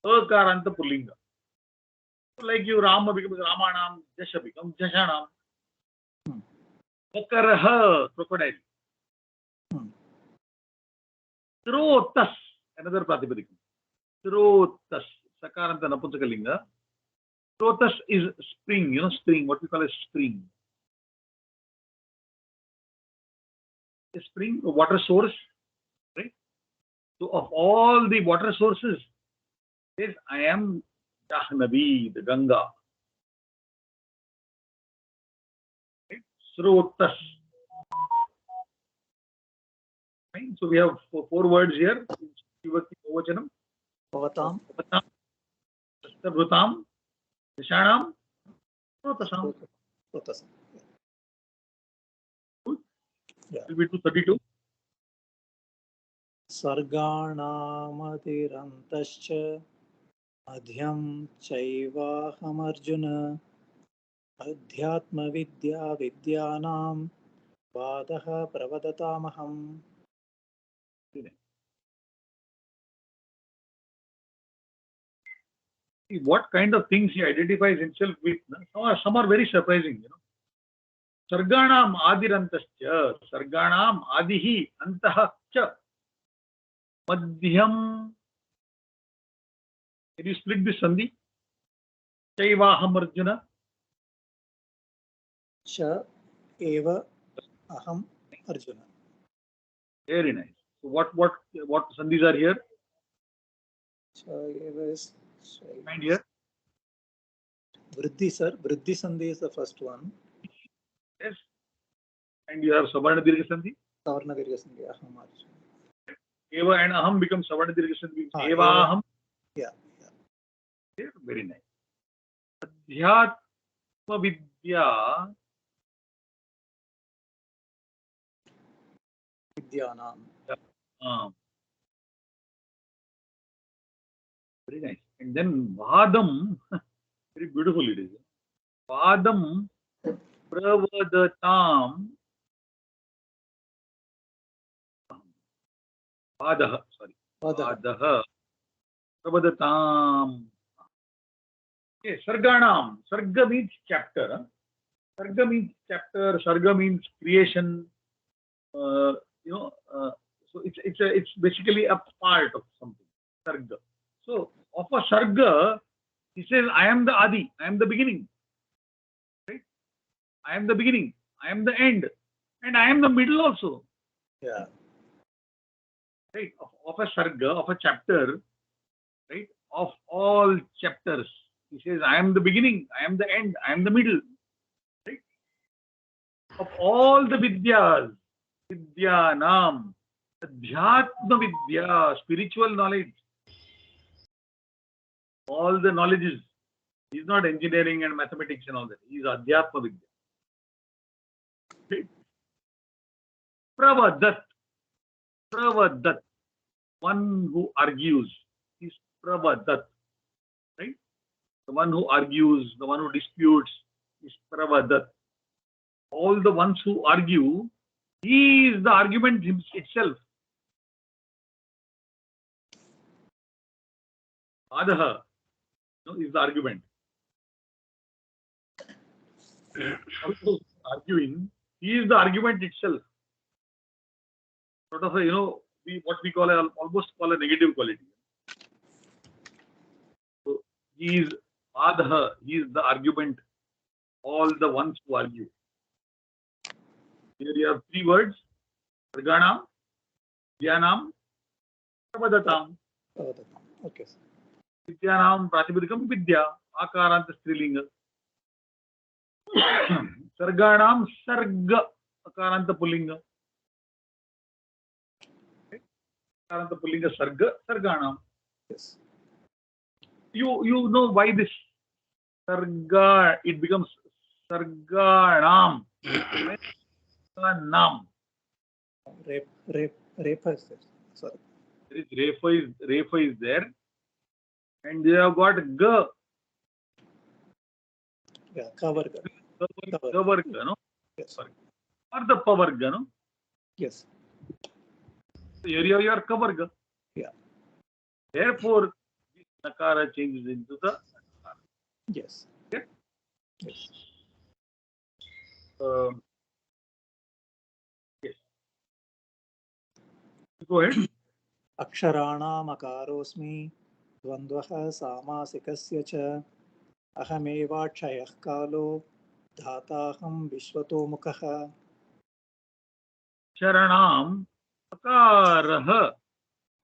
Akaranta Pullinga. So like you, Rama becomes Ramanam, Jasha becomes Jashanam. Makaraha, crocodile. Srotas, another Pratipadikam. Srotas, Sakaranta Napunsakalinga. Srotas is spring, spring, what we call as spring. A spring, a water source, right? So of all the water sources, yes, I am Jahnavi, the Ganga. Right? Srotas. Right? So we have four words here. Vibhakti Bhuvachanam. Pavatam. Patam, Shastabhrutam, Vishanam, Srotasam. Srotasam. Yeah. Will be 232. सर्गाणामतिरन्तश्च मध्यं चैवाहमर्जुन अध्यात्मविद्या विद्यानां वादः प्रवदतामहम्. See what kind of things he identifies himself with. Some are very surprising. Sarganam adirantascha, Sarganam adihi antah cha, Madhyam. Can you split this sandhi? Chaivaham Arjuna. च एव अहम् Arjun. Very nice. So what sandhis are here? च एव is Find here. Vriddhi, sir. Vriddhi sandhi is the first one. Yes. And you have Savarna Dirgha Sandhi. Savarna Dirgha sandhi. Aham Arjuna. Eva and Aham become Savarna Dirgha Sandhi. Eva Eva. Aham. Yeah. Here, very nice. Adhyatma Vidya. Vidyanam. Very nice. And then Vadam, very beautiful it is. Vadam Pravadatam. Vadaha, sorry. Vadaha. Vadaha. Prabhadatam. Okay, Sarganam. Sarga means chapter. Sarga means chapter. Sarga means creation. Uh, you know, so it's basically a part of something. Sarga. So of a sarga, he says, I am the Adi. I am the beginning. Right? I am the beginning. I am the end, and I am the middle also. Yeah. Right? Of a sarga, of a chapter. Right? Of all chapters. He says, I am the beginning, I am the end, I am the middle. Right? Of all the vidyas, vidyanam, adhyatma vidya, spiritual knowledge, all the knowledges. He's not engineering and mathematics and all that. He's adhyatma vidya. Right? Pravadat, pravadat, one who argues, is pravadat. Right? The one who argues, the one who disputes, is pravadat. All the ones who argue, he is the argument itself. Adaha is the argument. Also arguing, he is the argument itself. Sort of a, what we call almost call a negative quality. So he is Adaha, he is the argument, all the ones who argue. Here you have three words: Sarganam, Vidyanam, Prabhadatam. Vadaha. Okay. Vidyanam Pratipadikam Vidya, Akaranta Strilinga. Sarganam Sarga, Akaranta Pullinga. Akaranta Pullinga Sarga, Sarganam. Yes. You know why this Sarga, it becomes Sarganam. Nam. Repa is there. Sorry. There is Refa is there. And they have got G. Yeah. Kavarga. Gavarga, no? Yes. Or the Pavarga, no? Yes. So here you have Kavarga. Yeah. Therefore, this Nakara changes into the Nakara. Yes. Yeah? Yes. Yes. Go ahead. अक्षराणामकारोऽस्मि द्वन्द्वः सामासिकस्य च अहमेवाक्षयः कालो धाताहं विश्वतोमुखः. Sharanam Akaraha.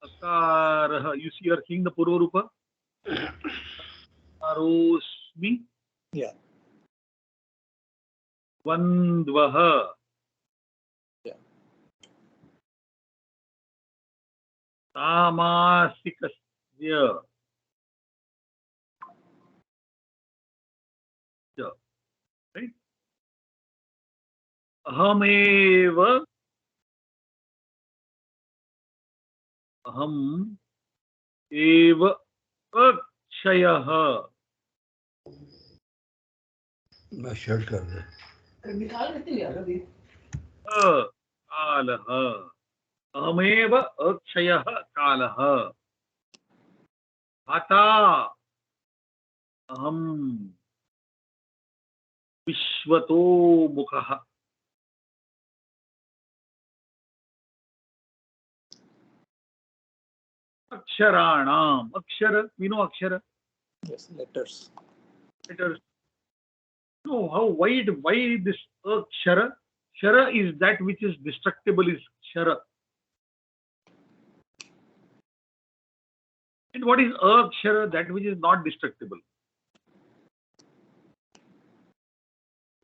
Akaraha. You see, you are seeing the Purva Rupa? Akarosmi Yeah. Vandvaha. Yeah. Tamasikasya. Right? Ahameva. Aham eva akshayah. मैं shirt कर दे कालः अहमेव अक्षयः कालः आता अहं विश्वतो मुखः. Aksharanam. Akshara, we know Akshara. Yes. Letters. Letters. No, why this Akshara? Shara is that which is destructible, is Shara. And what is Akshara? That which is not destructible.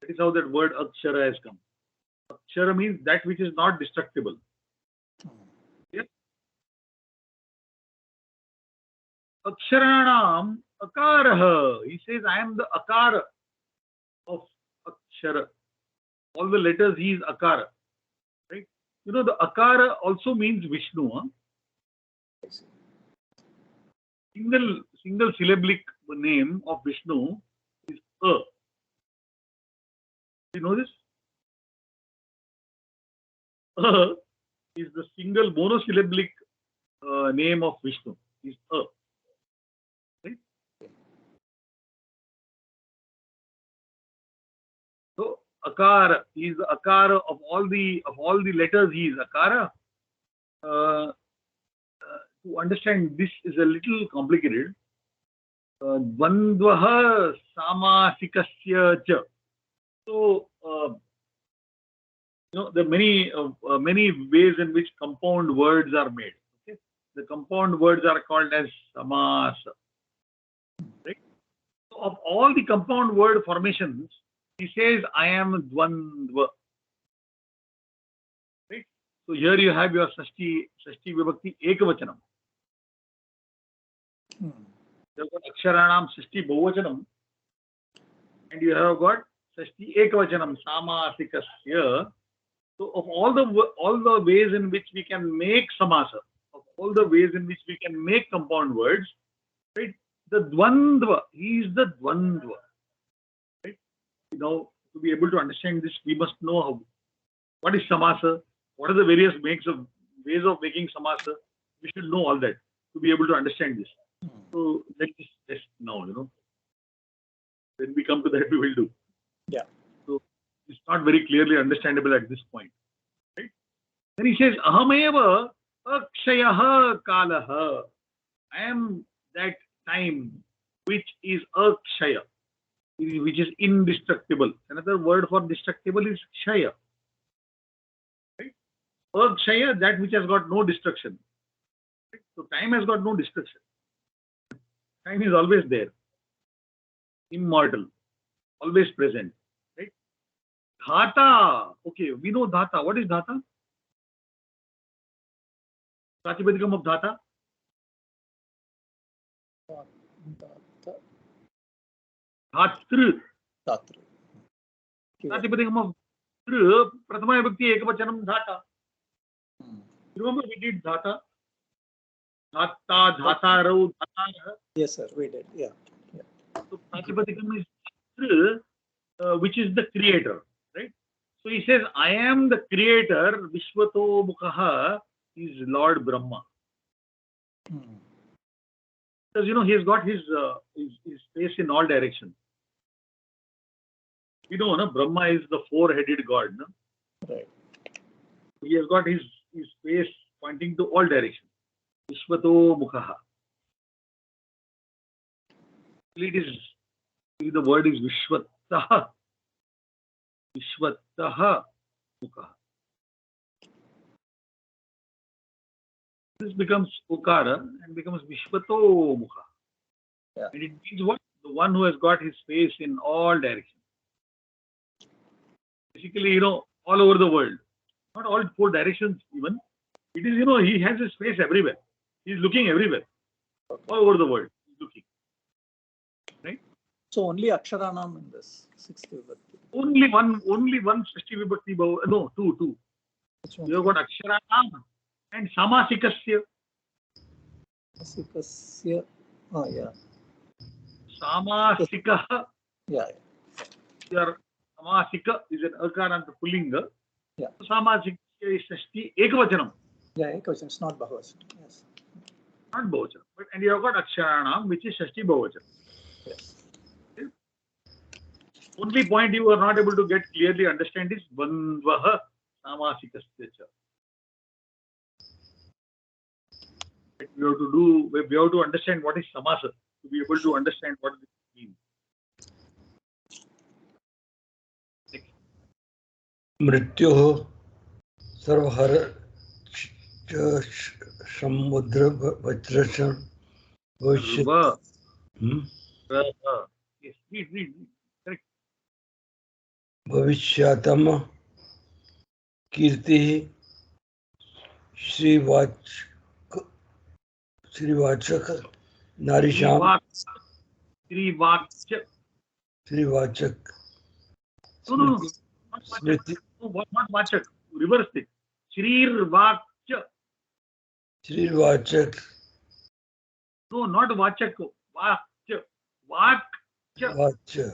That is how that word Akshara has come. Akshara means that which is not destructible. Yeah? Aksharanam Akaraha. He says, I am the Akara of Akshara. All the letters, he is Akara. Right? You know, the Akara also means Vishnu. Huh? I see. Single syllabic name of Vishnu is A. You know this? A is the single monosyllabic name of Vishnu is A. Right? So Akara is the Akara of all the letters. He is Akara. To understand this is a little complicated. Dvandvaha Samasikasya cha. So there are many ways in which compound words are made. Okay? The compound words are called as samasa. Right? So of all the compound word formations, he says, I am dvandva. Right? So here you have your Sashti Vibhakti Ekavachanam. You have got Aksharanam Sashti Bahuvachanam, and you have got Sashti Ekavachanam Samasikasya. So of all the ways in which we can make samasa, of all the ways in which we can make compound words, right? The dvandva, he is the dvandva. Right? Now, to be able to understand this, we must know what is samasa, what are the various ways of making samasa. We should know all that to be able to understand this. So let's just test now, When we come to that, we will do. Yeah. So it's not very clearly understandable at this point. Right? Then he says, Ahameva akshayaha kalaha. I am that time which is akshaya, which is indestructible. Another word for destructible is kshaya. Right? Akshaya, that which has got no destruction. Right? So time has got no destruction. Time is always there. Immortal. Always present. Right? Dhata. Okay, we know dhata. What is dhata? Pratipadikam of dhata? Dhatru. Pratipadikam of dhru, Prathama Vibhakti Ekavachanam dhata. Remember we did dhata? Dhata, dhataro, dhatara. Yes, sir, we did. Yeah. So Pratipadikam is dhru, which is the creator. Right? So he says, I am the creator, Vishwato Mukhaha is Lord Brahma. Because he has got his face in all directions. Brahma is the four-headed god. No? Right. He has got his face pointing to all directions. Vishwato Mukhaha. The word is Vishwataha. Vishwataha Mukhaha. This becomes Ukara and becomes Vishwato Mukha. Yeah. And it means what? The one who has got his face in all directions. Basically, all over the world. Not all four directions even. It is, he has his face everywhere. He is looking everywhere. All over the world. He is looking. Right? So only Aksharanam in this 6th Vibhakti. Only one Shashti Vibhakti. No, two. Which one? You have got Aksharanam and Samasikasya. Samasikasya. Oh, yeah. Samasika. Yeah. Your Samasika is an Akaranta Pullinga. Yeah. Samasika is Shashti Ekavachanam. Yeah, Ekavachanam. It's not Bahuvachanam. Yes. Not Bahuvachanam. And you have got Aksharanam, which is Shashti Bahuvachanam. Yes. Okay. Only point you are not able to get clearly understand is Bandvaha Samasikasya. We have to understand what is samasa to be able to understand what this means. मृत्युः सर्वहर समुद्र वज्रशन भविष्य Yes, read. Correct. भविष्यतम कीर्ति श्रीवाचक नारीशाम श्रीवाचक No. स्मृति Not Vachak. Reverse it. Shrirvacha. श्रीवाचक No, not Vachak. Vacha. Vacha.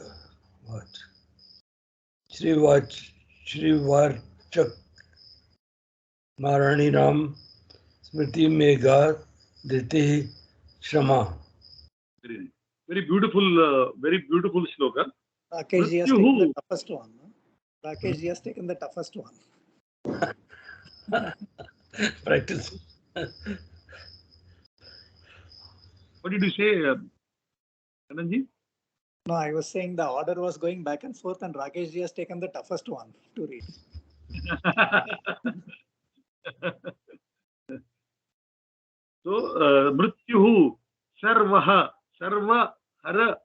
वाच श्रीवाचक महाराणी राम Smriti Megha Dhriti Shama. Very beautiful, very beautiful shloka. Rakesh ji has taken the Mrityuhu. toughest one. No? Rakesh ji has taken the toughest one. Practice. What did you say, Anandji? No, I was saying the order was going back and forth, and Rakesh ji has taken the toughest one to read. So, Mrityuhu, Sarvaha, Sarva, Hara,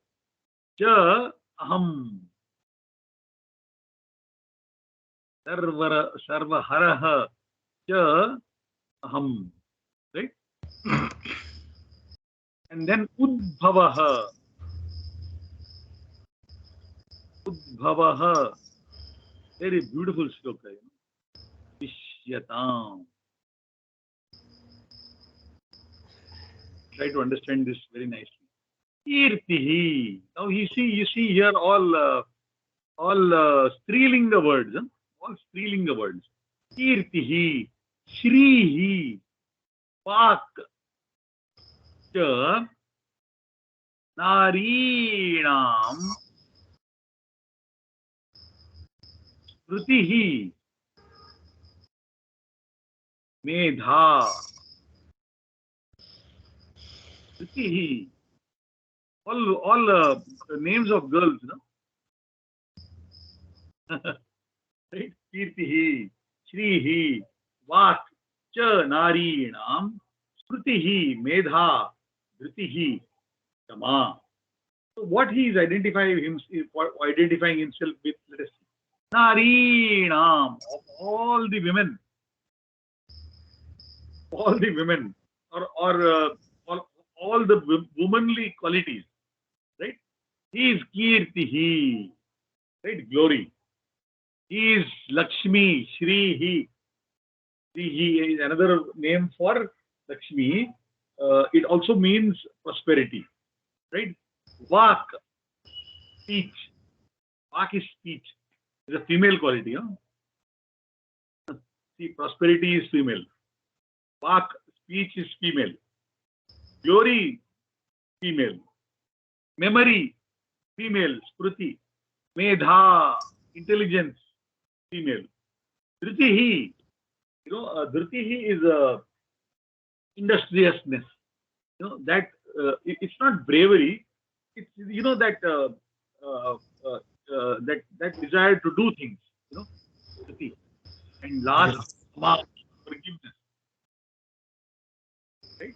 Cha, Aham. Sarva, Haraha, Cha, Aham. Right? And then Udbhavaha. Udbhavaha. Very beautiful shloka. Vishyatam. Try to understand this very nicely. Kirtihi. Now you see here all Strilinga words. Huh? All Strilinga words. Kirtihi, Shrihi, Pak, Cha, Narinam, Sprutihi, Medha, Sprutihi. All names of girls. No? Right? Kirtihi, Shrihi, Vak, Cha, Narinam, Sprutihi, Medha, Dhritihi, Shama. So what he is identifying himself with, let us see. Narinam, of all the women, or all the womanly qualities, right? He is Kirtihi, right? Glory. He is Lakshmi, Shrihi. Shrihi is another name for Lakshmi. It also means prosperity, right? Vak, speech. Vak is speech. It's a female quality. Huh? See, prosperity is female. Vak, speech is female. Glory, female. Memory, female. Spruti. Medha, intelligence, female. Dhritihi, Dhritihi is industriousness. That it's not bravery. It's that desire to do things. Dhriti. And last, forgiveness. Right?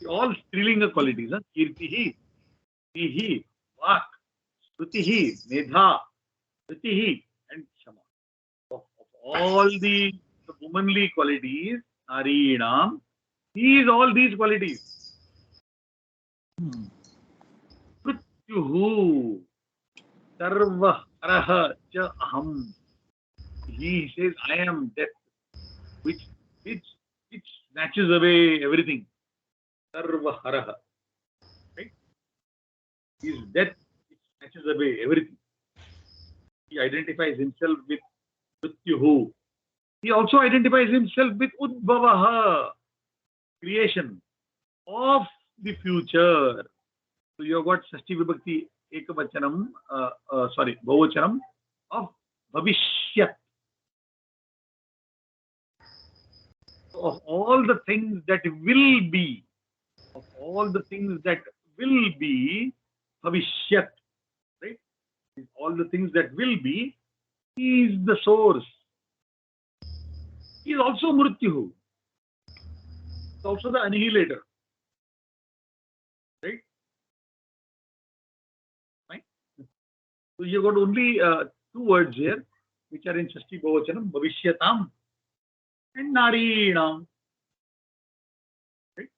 All Strilinga qualities. Huh? Kirtihi, Tihi, Vak, Sprutihi, Medha, Dhritihi, and Shama. Of all the womanly qualities, Narinam, he is all these qualities. Mrityuhu, Sarva Haraha Cha Aham. He says, I am death, which snatches away everything. Sarva Haraha. Right? He is death, which snatches away everything. He identifies himself with Mrityuhu. He also identifies himself with Udbhavaha, creation of the future. So you have got Shashti Vibhakti Ekavachanam, Bahuvachanam of Bhavishyat. Of all the things that will be, Bhavishyat, right? All the things that will be, he is the source. He is also Mrityuhu. He is also the annihilator. Right? Fine. So you got only two words here, which are in Shashti Bahuvachanam, Bhavishyatam and Narinam. Right?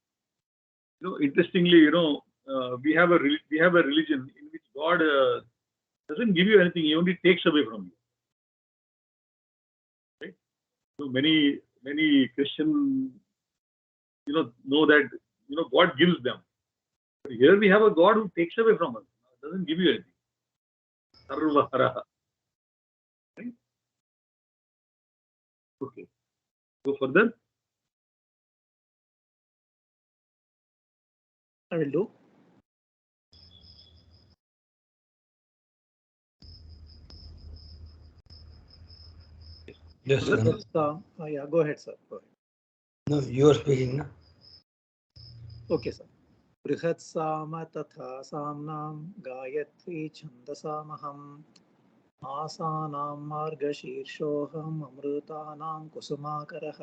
Interestingly, we have a religion in which God doesn't give you anything; He only takes away from you. Right? So many Christians, know that God gives them. But here we have a God who takes away from us. Doesn't give you anything. Sarvaharaha. Right? Okay. Go further. I will do. Yes, sir. Yeah, go ahead, sir. Go ahead. No, you are speaking. No? Okay, sir. बृहत्साम तथा साम्नां Gayatri छन्दसामहम् आसानां मार्गशीर्षोऽहम् अमृतानां कुसुमाकरः.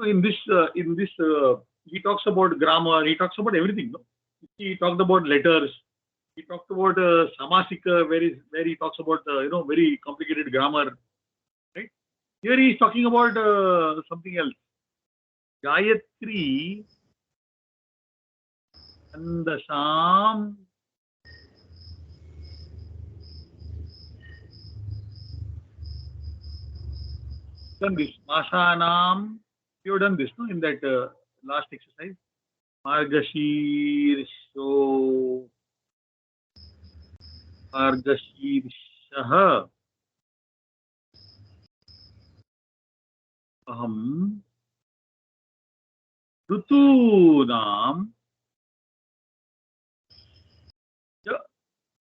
In this, he talks about grammar. He talks about everything. No? He talked about letters. He talked about samasika, where he talks about very complicated grammar. Right? Here he is talking about something else. Gayatri Andasam done this. Masanam, you have done this, no? In that last exercise. Margashirsho Margashirshah Aham Rutunam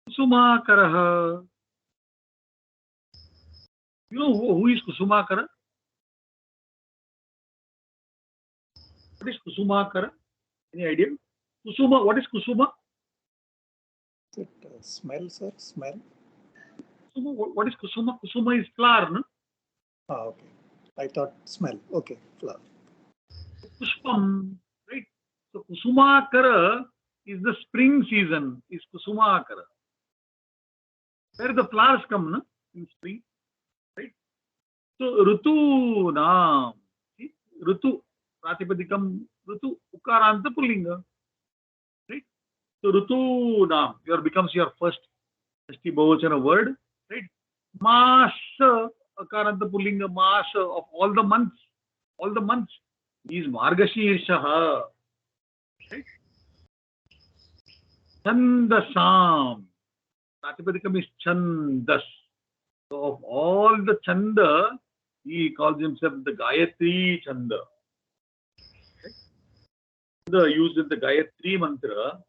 Kusumakaraha. You know who is Kusumakara? What is Kusumakara? Any idea? Kusuma, what is Kusuma? Is it smell, sir? Smell? Kusuma, what is Kusuma? Kusuma is flower, no? Ah, okay. I thought smell. Okay, flower. Pushpam, right? So Kusumakara is the spring season, is Kusumakara. Where the flowers come, no? In spring, right? So Rutu Nam, see? Rutu, Pratipadikam, Rutu, Ukaranta Pullinga, right? So Rutu Nam, becomes your first Shashti Bahuvachana word, right? Masa, Akaranta Pullinga, Masa of all the months is Margashirshaha, right? Chandasam, Pratipadikam is Chandas. So of all the Chanda, he calls himself the Gayatri Chanda. Right? The used in the Gayatri mantra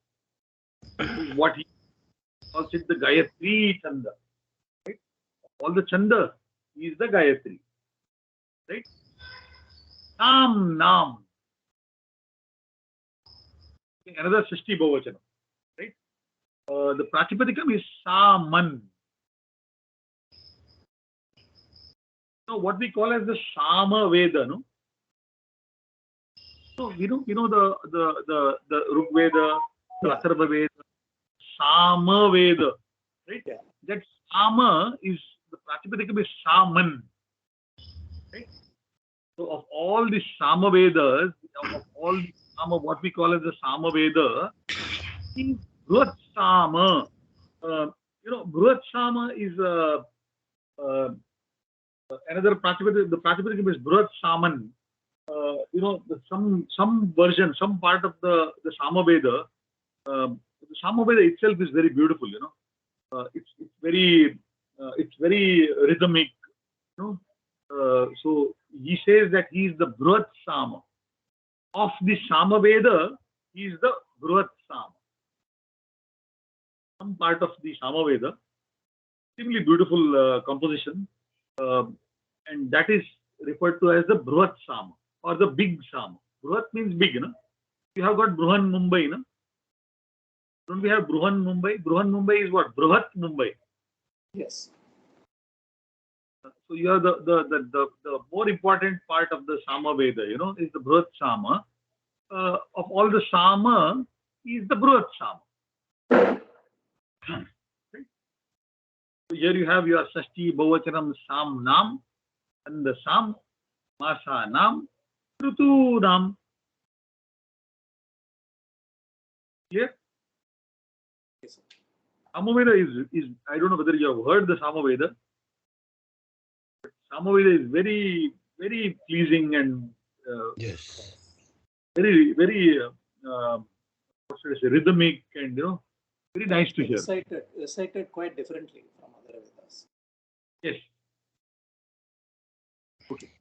is what he calls it, the Gayatri Chanda. Right? All the Chanda, he is the Gayatri. Right? Nam. Another Shashti Bahuvachana. Right? The Pratipadikam is Saman. So what we call as the Sama Veda, no? So you know the Rig Veda, the Yeah. Atharva Veda, Sama Veda, right? Yeah. That Sama is the Pratipadikam is Saman, right? So of all the Sama Vedas, of all the Sama, what we call as the Sama Veda, is Bruhat Sama. Bruhat Sama is another Pratipadikam. The Pratipadikam is Bruhat Saman. Some version, some part of the Sama Veda. The Sama Veda itself is very beautiful. It's very rhythmic. So he says that he is the Bruhat Sama. Of the Sama Veda, he is the Bruhat Sama. Some part of the Sama Veda, extremely beautiful composition, and that is referred to as the Bruhat Sama or the big Sama. Bruhat means big, We have got Bruhan Mumbai, Don't we have Bruhan Mumbai? Bruhan Mumbai is what? Bruhat Mumbai. Yes. So you are the more important part of the Sama Veda, is the Bruhat Sama. Of all the Sama, he is the Bruhat Sama. Right? So here you have your Shashti Bahuvachanam Sam Nam and the Sam Masa Nam Rutu Nam. Clear? Yes, sir. Samaveda is I don't know whether you have heard the Samaveda. But Samaveda is very, very pleasing and Yes. very, very what should I say, rhythmic and Very nice to hear. Recited quite differently from other Vedas. Yes. Okay.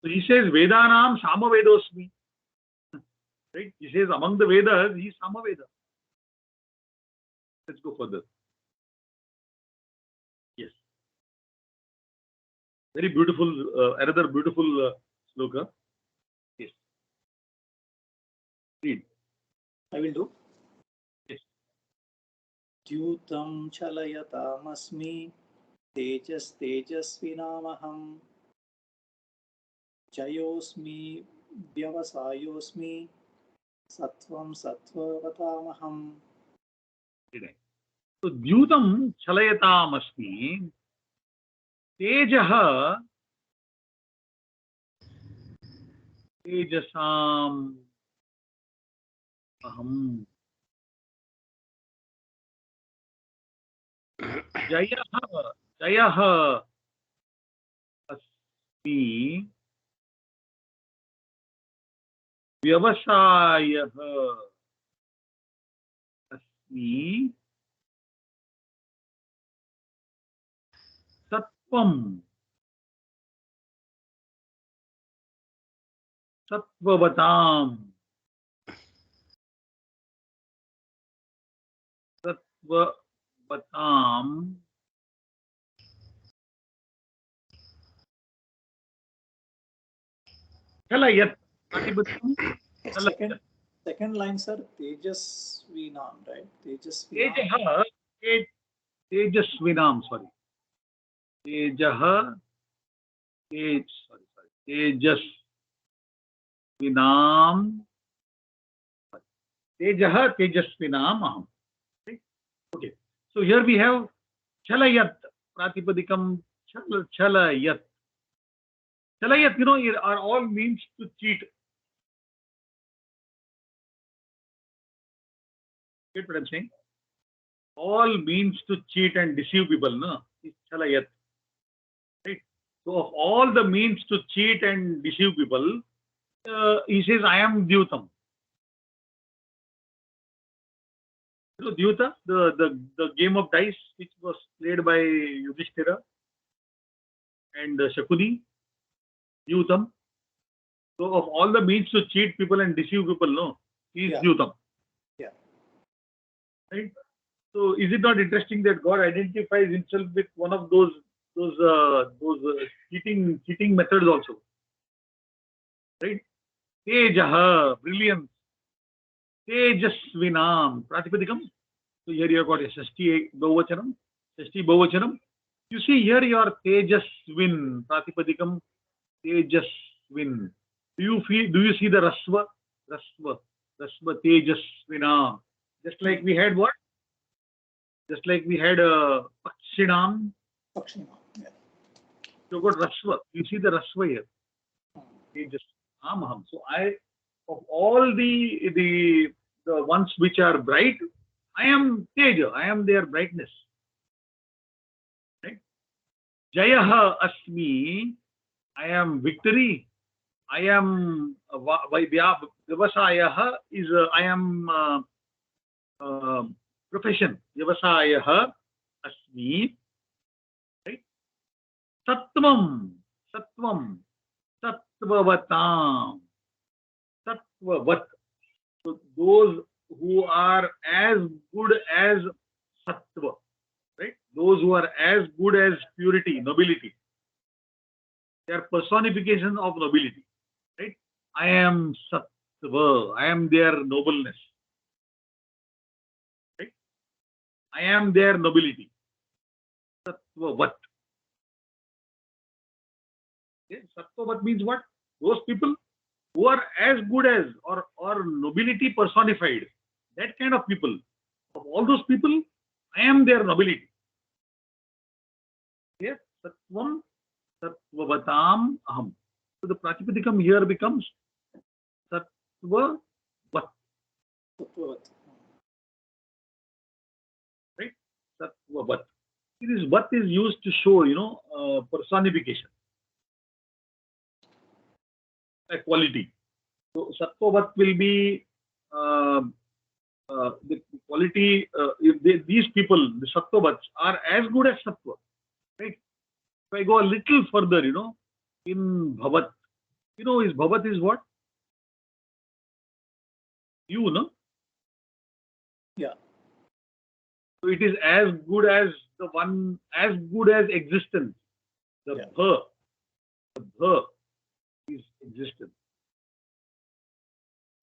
So he says Vedanam Samavedosmi. Right? He says among the Vedas, he is Samaveda. Let's go further. Yes. Very beautiful, another beautiful sloka. Yes. Read. I will do. Yes. Dyutam chalayatamasmi tejasvinamaham jayosmi vyavasayosmi sattvam sattvatamaham. So Dyutam Chalayatam Tejaha Tejasam Aham Jayaha Asmi Vyavasayaha Asmi Sattvam Sattvatam Sattvatam Chalayat. Second line, sir. Tejasvinam, right? Tejasvinam. Tejaha Tejasvinam, sorry. Tejaha Tejasvinam. Tejaha Tejasvinam Aham. Okay. So here we have Chalayat Pratipadikam Chalayat. Chalayat, are all means to cheat. Get what I'm saying? All means to cheat and deceive people, no? Is Chalayat. Right? So of all the means to cheat and deceive people, he says, I am Dyutam. Dyuta, the game of dice which was played by Yudhishthira and Shakuni, Dyutam. So of all the means to cheat people and deceive people, no, he is Dyutam. Yeah. Right? So is it not interesting that God identifies himself with one of those cheating methods also? Right? Tejaha, brilliance. Tejasvinam, Pratipadikam. So here you have got a Shashti Bahuvachanam. You see here your Tejasvin, Pratipadikam, Tejasvin. Do you see the Rasva? Rasva, Tejasvinam. Just like we had what? Just like we had Pakshinam. Yeah. You got Rasva. You see the Rasva here. Tejasvinam. So of all the ones which are bright, I am Teja. I am their brightness. Right? Jayaha Asmi. I am victory. I am Vyavasayaha is I am profession. Vyavasayaha Asmi. Right? Sattvam. Sattvavatam. Sattvavat. So those who are as good as sattva, right? Those who are as good as purity, nobility. They are personification of nobility, right? I am sattva. I am their nobleness, right? I am their nobility. Sattvavat. Okay? Sattvavat means what? Those people who are as good as or nobility personified. That kind of people. Of all those people, I am their nobility. Yes, Sattvam Sattvavatam Aham. So the Pratipadikam here becomes Sattvavat. Right? Sattvavat. This Vat is used to show, personification. A quality. So Sattvavat will be the quality, if these people, the Sattvavats, are as good as Sattva, right? If I go a little further, in Bhavat, is Bhavat is what? You, no? Yeah. So it is as good as as good as existence. The Bha is existence.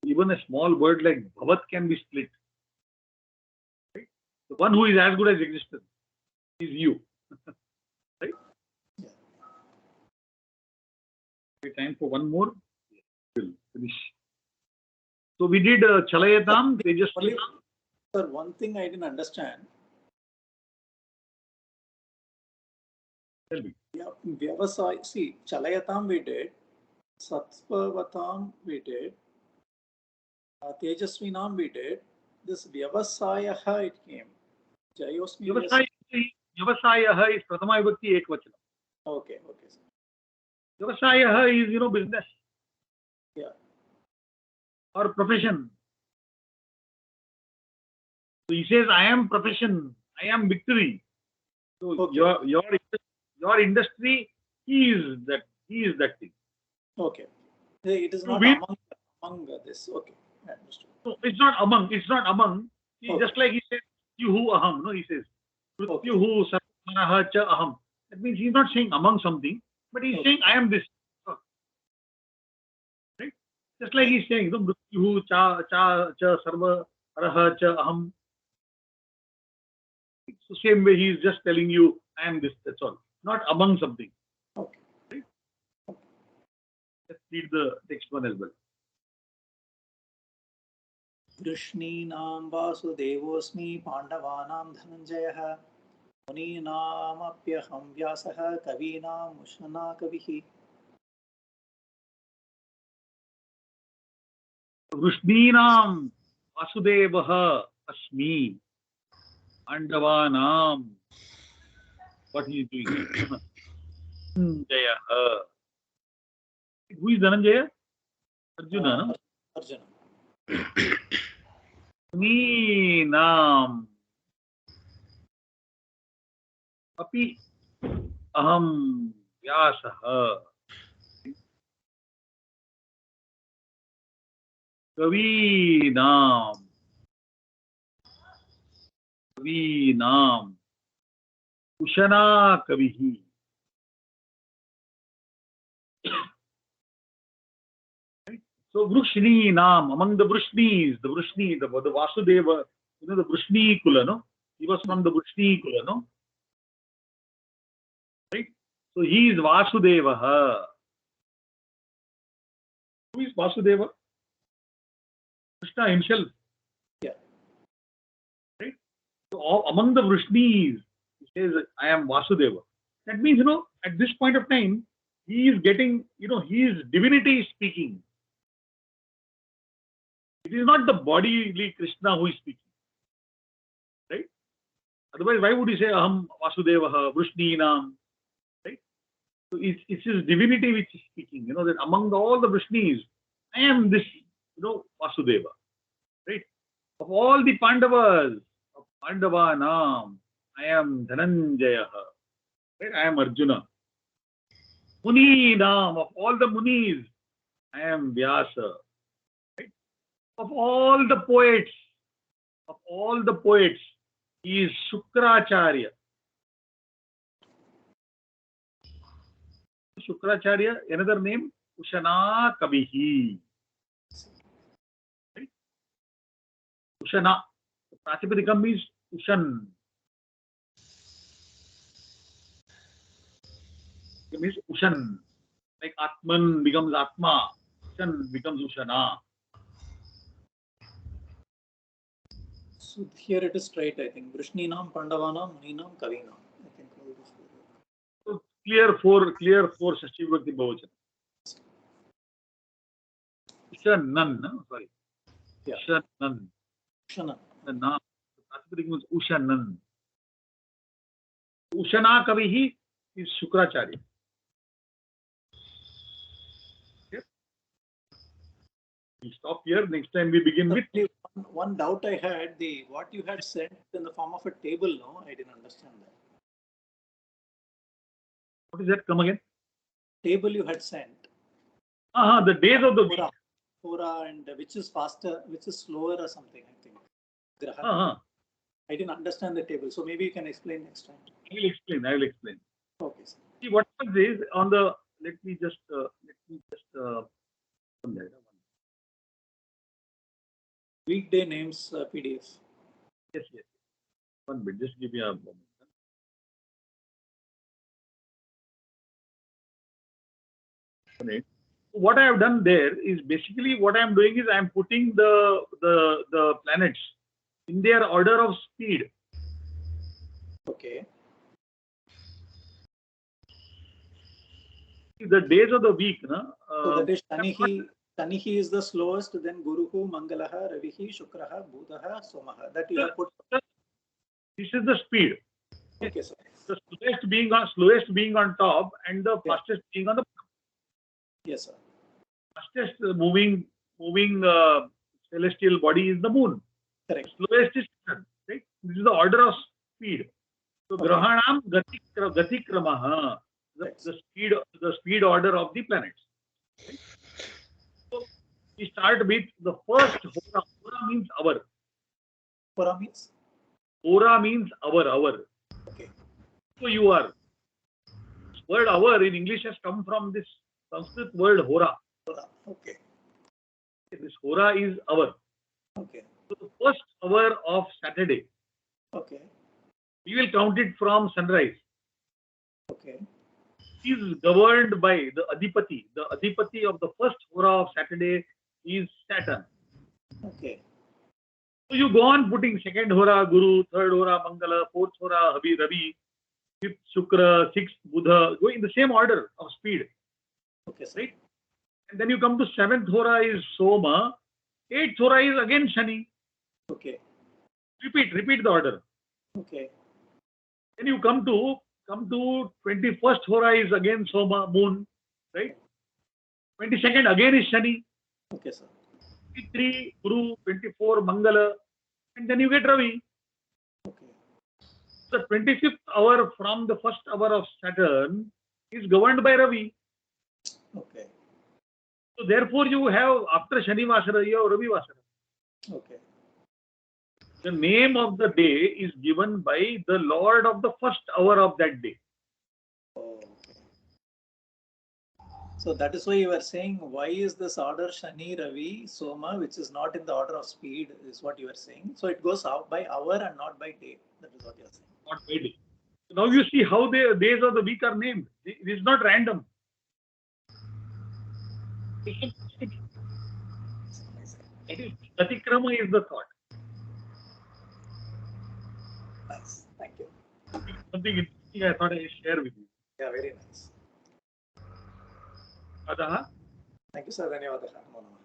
Even a small word like Bhavat can be split. Right? The one who is as good as existence is you. Right? Yeah. Okay, time for one more. We'll finish. So we did Chalayatam, Tejasvi. Sir, one thing I didn't understand. Tell me. Yeah, Vyavasai, see, Chalayatam we did, Satvavatam we did, Tejasvinam we did, this Vyavasayaha it came. Jayosmi. Vyavasaya is Prathama Vibhakti Ekvachana. Okay, sir. Vyavasaya is, business. Yeah. Or profession. So he says, I am profession, I am victory. So Okay. your industry, he is that thing. Okay. It is So not we- among this. Okay. I understood. So it's not among. Okay. Just like he says, Mrityuhu aham. No, he says, Mrityuhu sarvamanaha cha aham. That means he's not saying among something, but he's saying, I am this. Right? Just like he's saying, Mrityuhu cha sarva araha cha aham. It's the same way he is just telling you, I am this, that's all. Not among something. Okay. Right? Let's read the next one as well. वृष्णीनां वासुदेवोऽस्मि पाण्डवानां धनञ्जयः मुनीनामप्यहं व्यासः कवीनाम् उशना कविः वृष्णीनां वासुदेवः अस्मि पाण्डवानां. What he is doing? Dhananjaya. Who is Dhananjaya? Arjuna, no? Arjuna. Nam api aham Vyasah Kavinam Ushana Kavihi. So Vrishni Nam, among the Vrishnis, the Vasudeva, the Vrishni Kula, no? He was from the Vrishni Kula, no? Right? So he is Vasudeva. Who is Vasudeva? Krishna himself. Yeah. Right? So among the Vrishnis, he says, I am Vasudeva. That means, at this point of time, he is getting, his divinity is speaking. It is not the bodily Krishna who is speaking. Right? Otherwise, why would he say Aham Vasudeva, Vrishninam? Right? So it's his divinity which is speaking. That among all the Vrishnis, I am this, Vasudeva. Right? Of all the Pandavas, of Pandavanam, I am Dhananjaya. Right? I am Arjuna. Muninam, of all the Munis, I am Vyasa. Right? Of all the poets, he is Shukracharya. Shukracharya, another name, Ushana Kavihi. Right? Ushana. The Pratipadikam is Ushan. It means Ushan. Like Atman becomes Atma. Ushan becomes Ushana. So here it is straight, I think. Vrishninam, Pandavanam, Muninam, Kavinam. I think all this. So clear four Shashti Vibhakti Bahuvachan. Ushanan, no? Sorry. Yeah. Ushanan. Ushana. The Nam. The Pratipadikam is Ushanan. Ushana Kavihi is Shukracharya. Okay? We stop here. Next time we begin with one doubt I had, what you had sent in the form of a table, no, I didn't understand that. What is that? Come again? Table you had sent. The days of the week. Hora, and which is faster, which is slower or something, I think. Graha. I didn't understand the table, so maybe you can explain next time. I will explain. Okay, sir. See, what was this on the? Let me just. Weekday names PDF. Yes. One bit. Just give me a moment. What I have done there is basically what I am doing is I am putting the planets in their order of speed. Okay. The days of the week, no? So that is Shanihi is the slowest, then Guruhu, Mangalaha, Ravihi, Shukraha, Budaha, Somaha. That you have put. This is the speed. Okay, sir. The slowest being on top and the fastest being on the bottom. Yes, sir. Fastest moving celestial body is the moon. Correct. Slowest is sun. Right? This is the order of speed. So Grahanam Gatikramaha, the speed order of the planets. Right? So we start with the first hora. Hora means hour. Hora means? Hora means hour. Okay. So you are. This word hour in English has come from this Sanskrit word hora. Okay. This hora is hour. Okay. So the first hour of Saturday. Okay. We will count it from sunrise. Okay. Is governed by the Adipati. The Adipati of the first hora of Saturday is Saturn. Okay. So you go on putting second hora Guru, third hora Mangala, fourth hora Ravi, fifth Shukra, sixth Buddha, going in the same order of speed. Okay, sir. Right? And then you come to seventh hora is Soma, eighth hora is again Shani. Okay. Repeat the order. Okay. Then you come to 21st hora is again Soma, moon, right? 22nd again is Shani. Okay, sir. 23 Guru, 24 Mangala, and then you get Ravi. Okay. The 25th hour from the first hour of Saturn is governed by Ravi. Okay. So therefore you have after Shani Vasara, you have Ravi Vasara. Okay. The name of the day is given by the Lord of the first hour of that day. Oh, okay. So that is why you were saying, why is this order Shani, Ravi, Soma, which is not in the order of speed, is what you were saying. So it goes out by hour and not by day. That is what you are saying. Not by day. So now you see how the days of the week are named. It is not random. It is Gatikrama is the thought. Nice. Thank you. Something interesting I thought I would share with you. Yeah, very nice. Adaha. Thank you, sir. Dhanyawadaha. Namo namaha.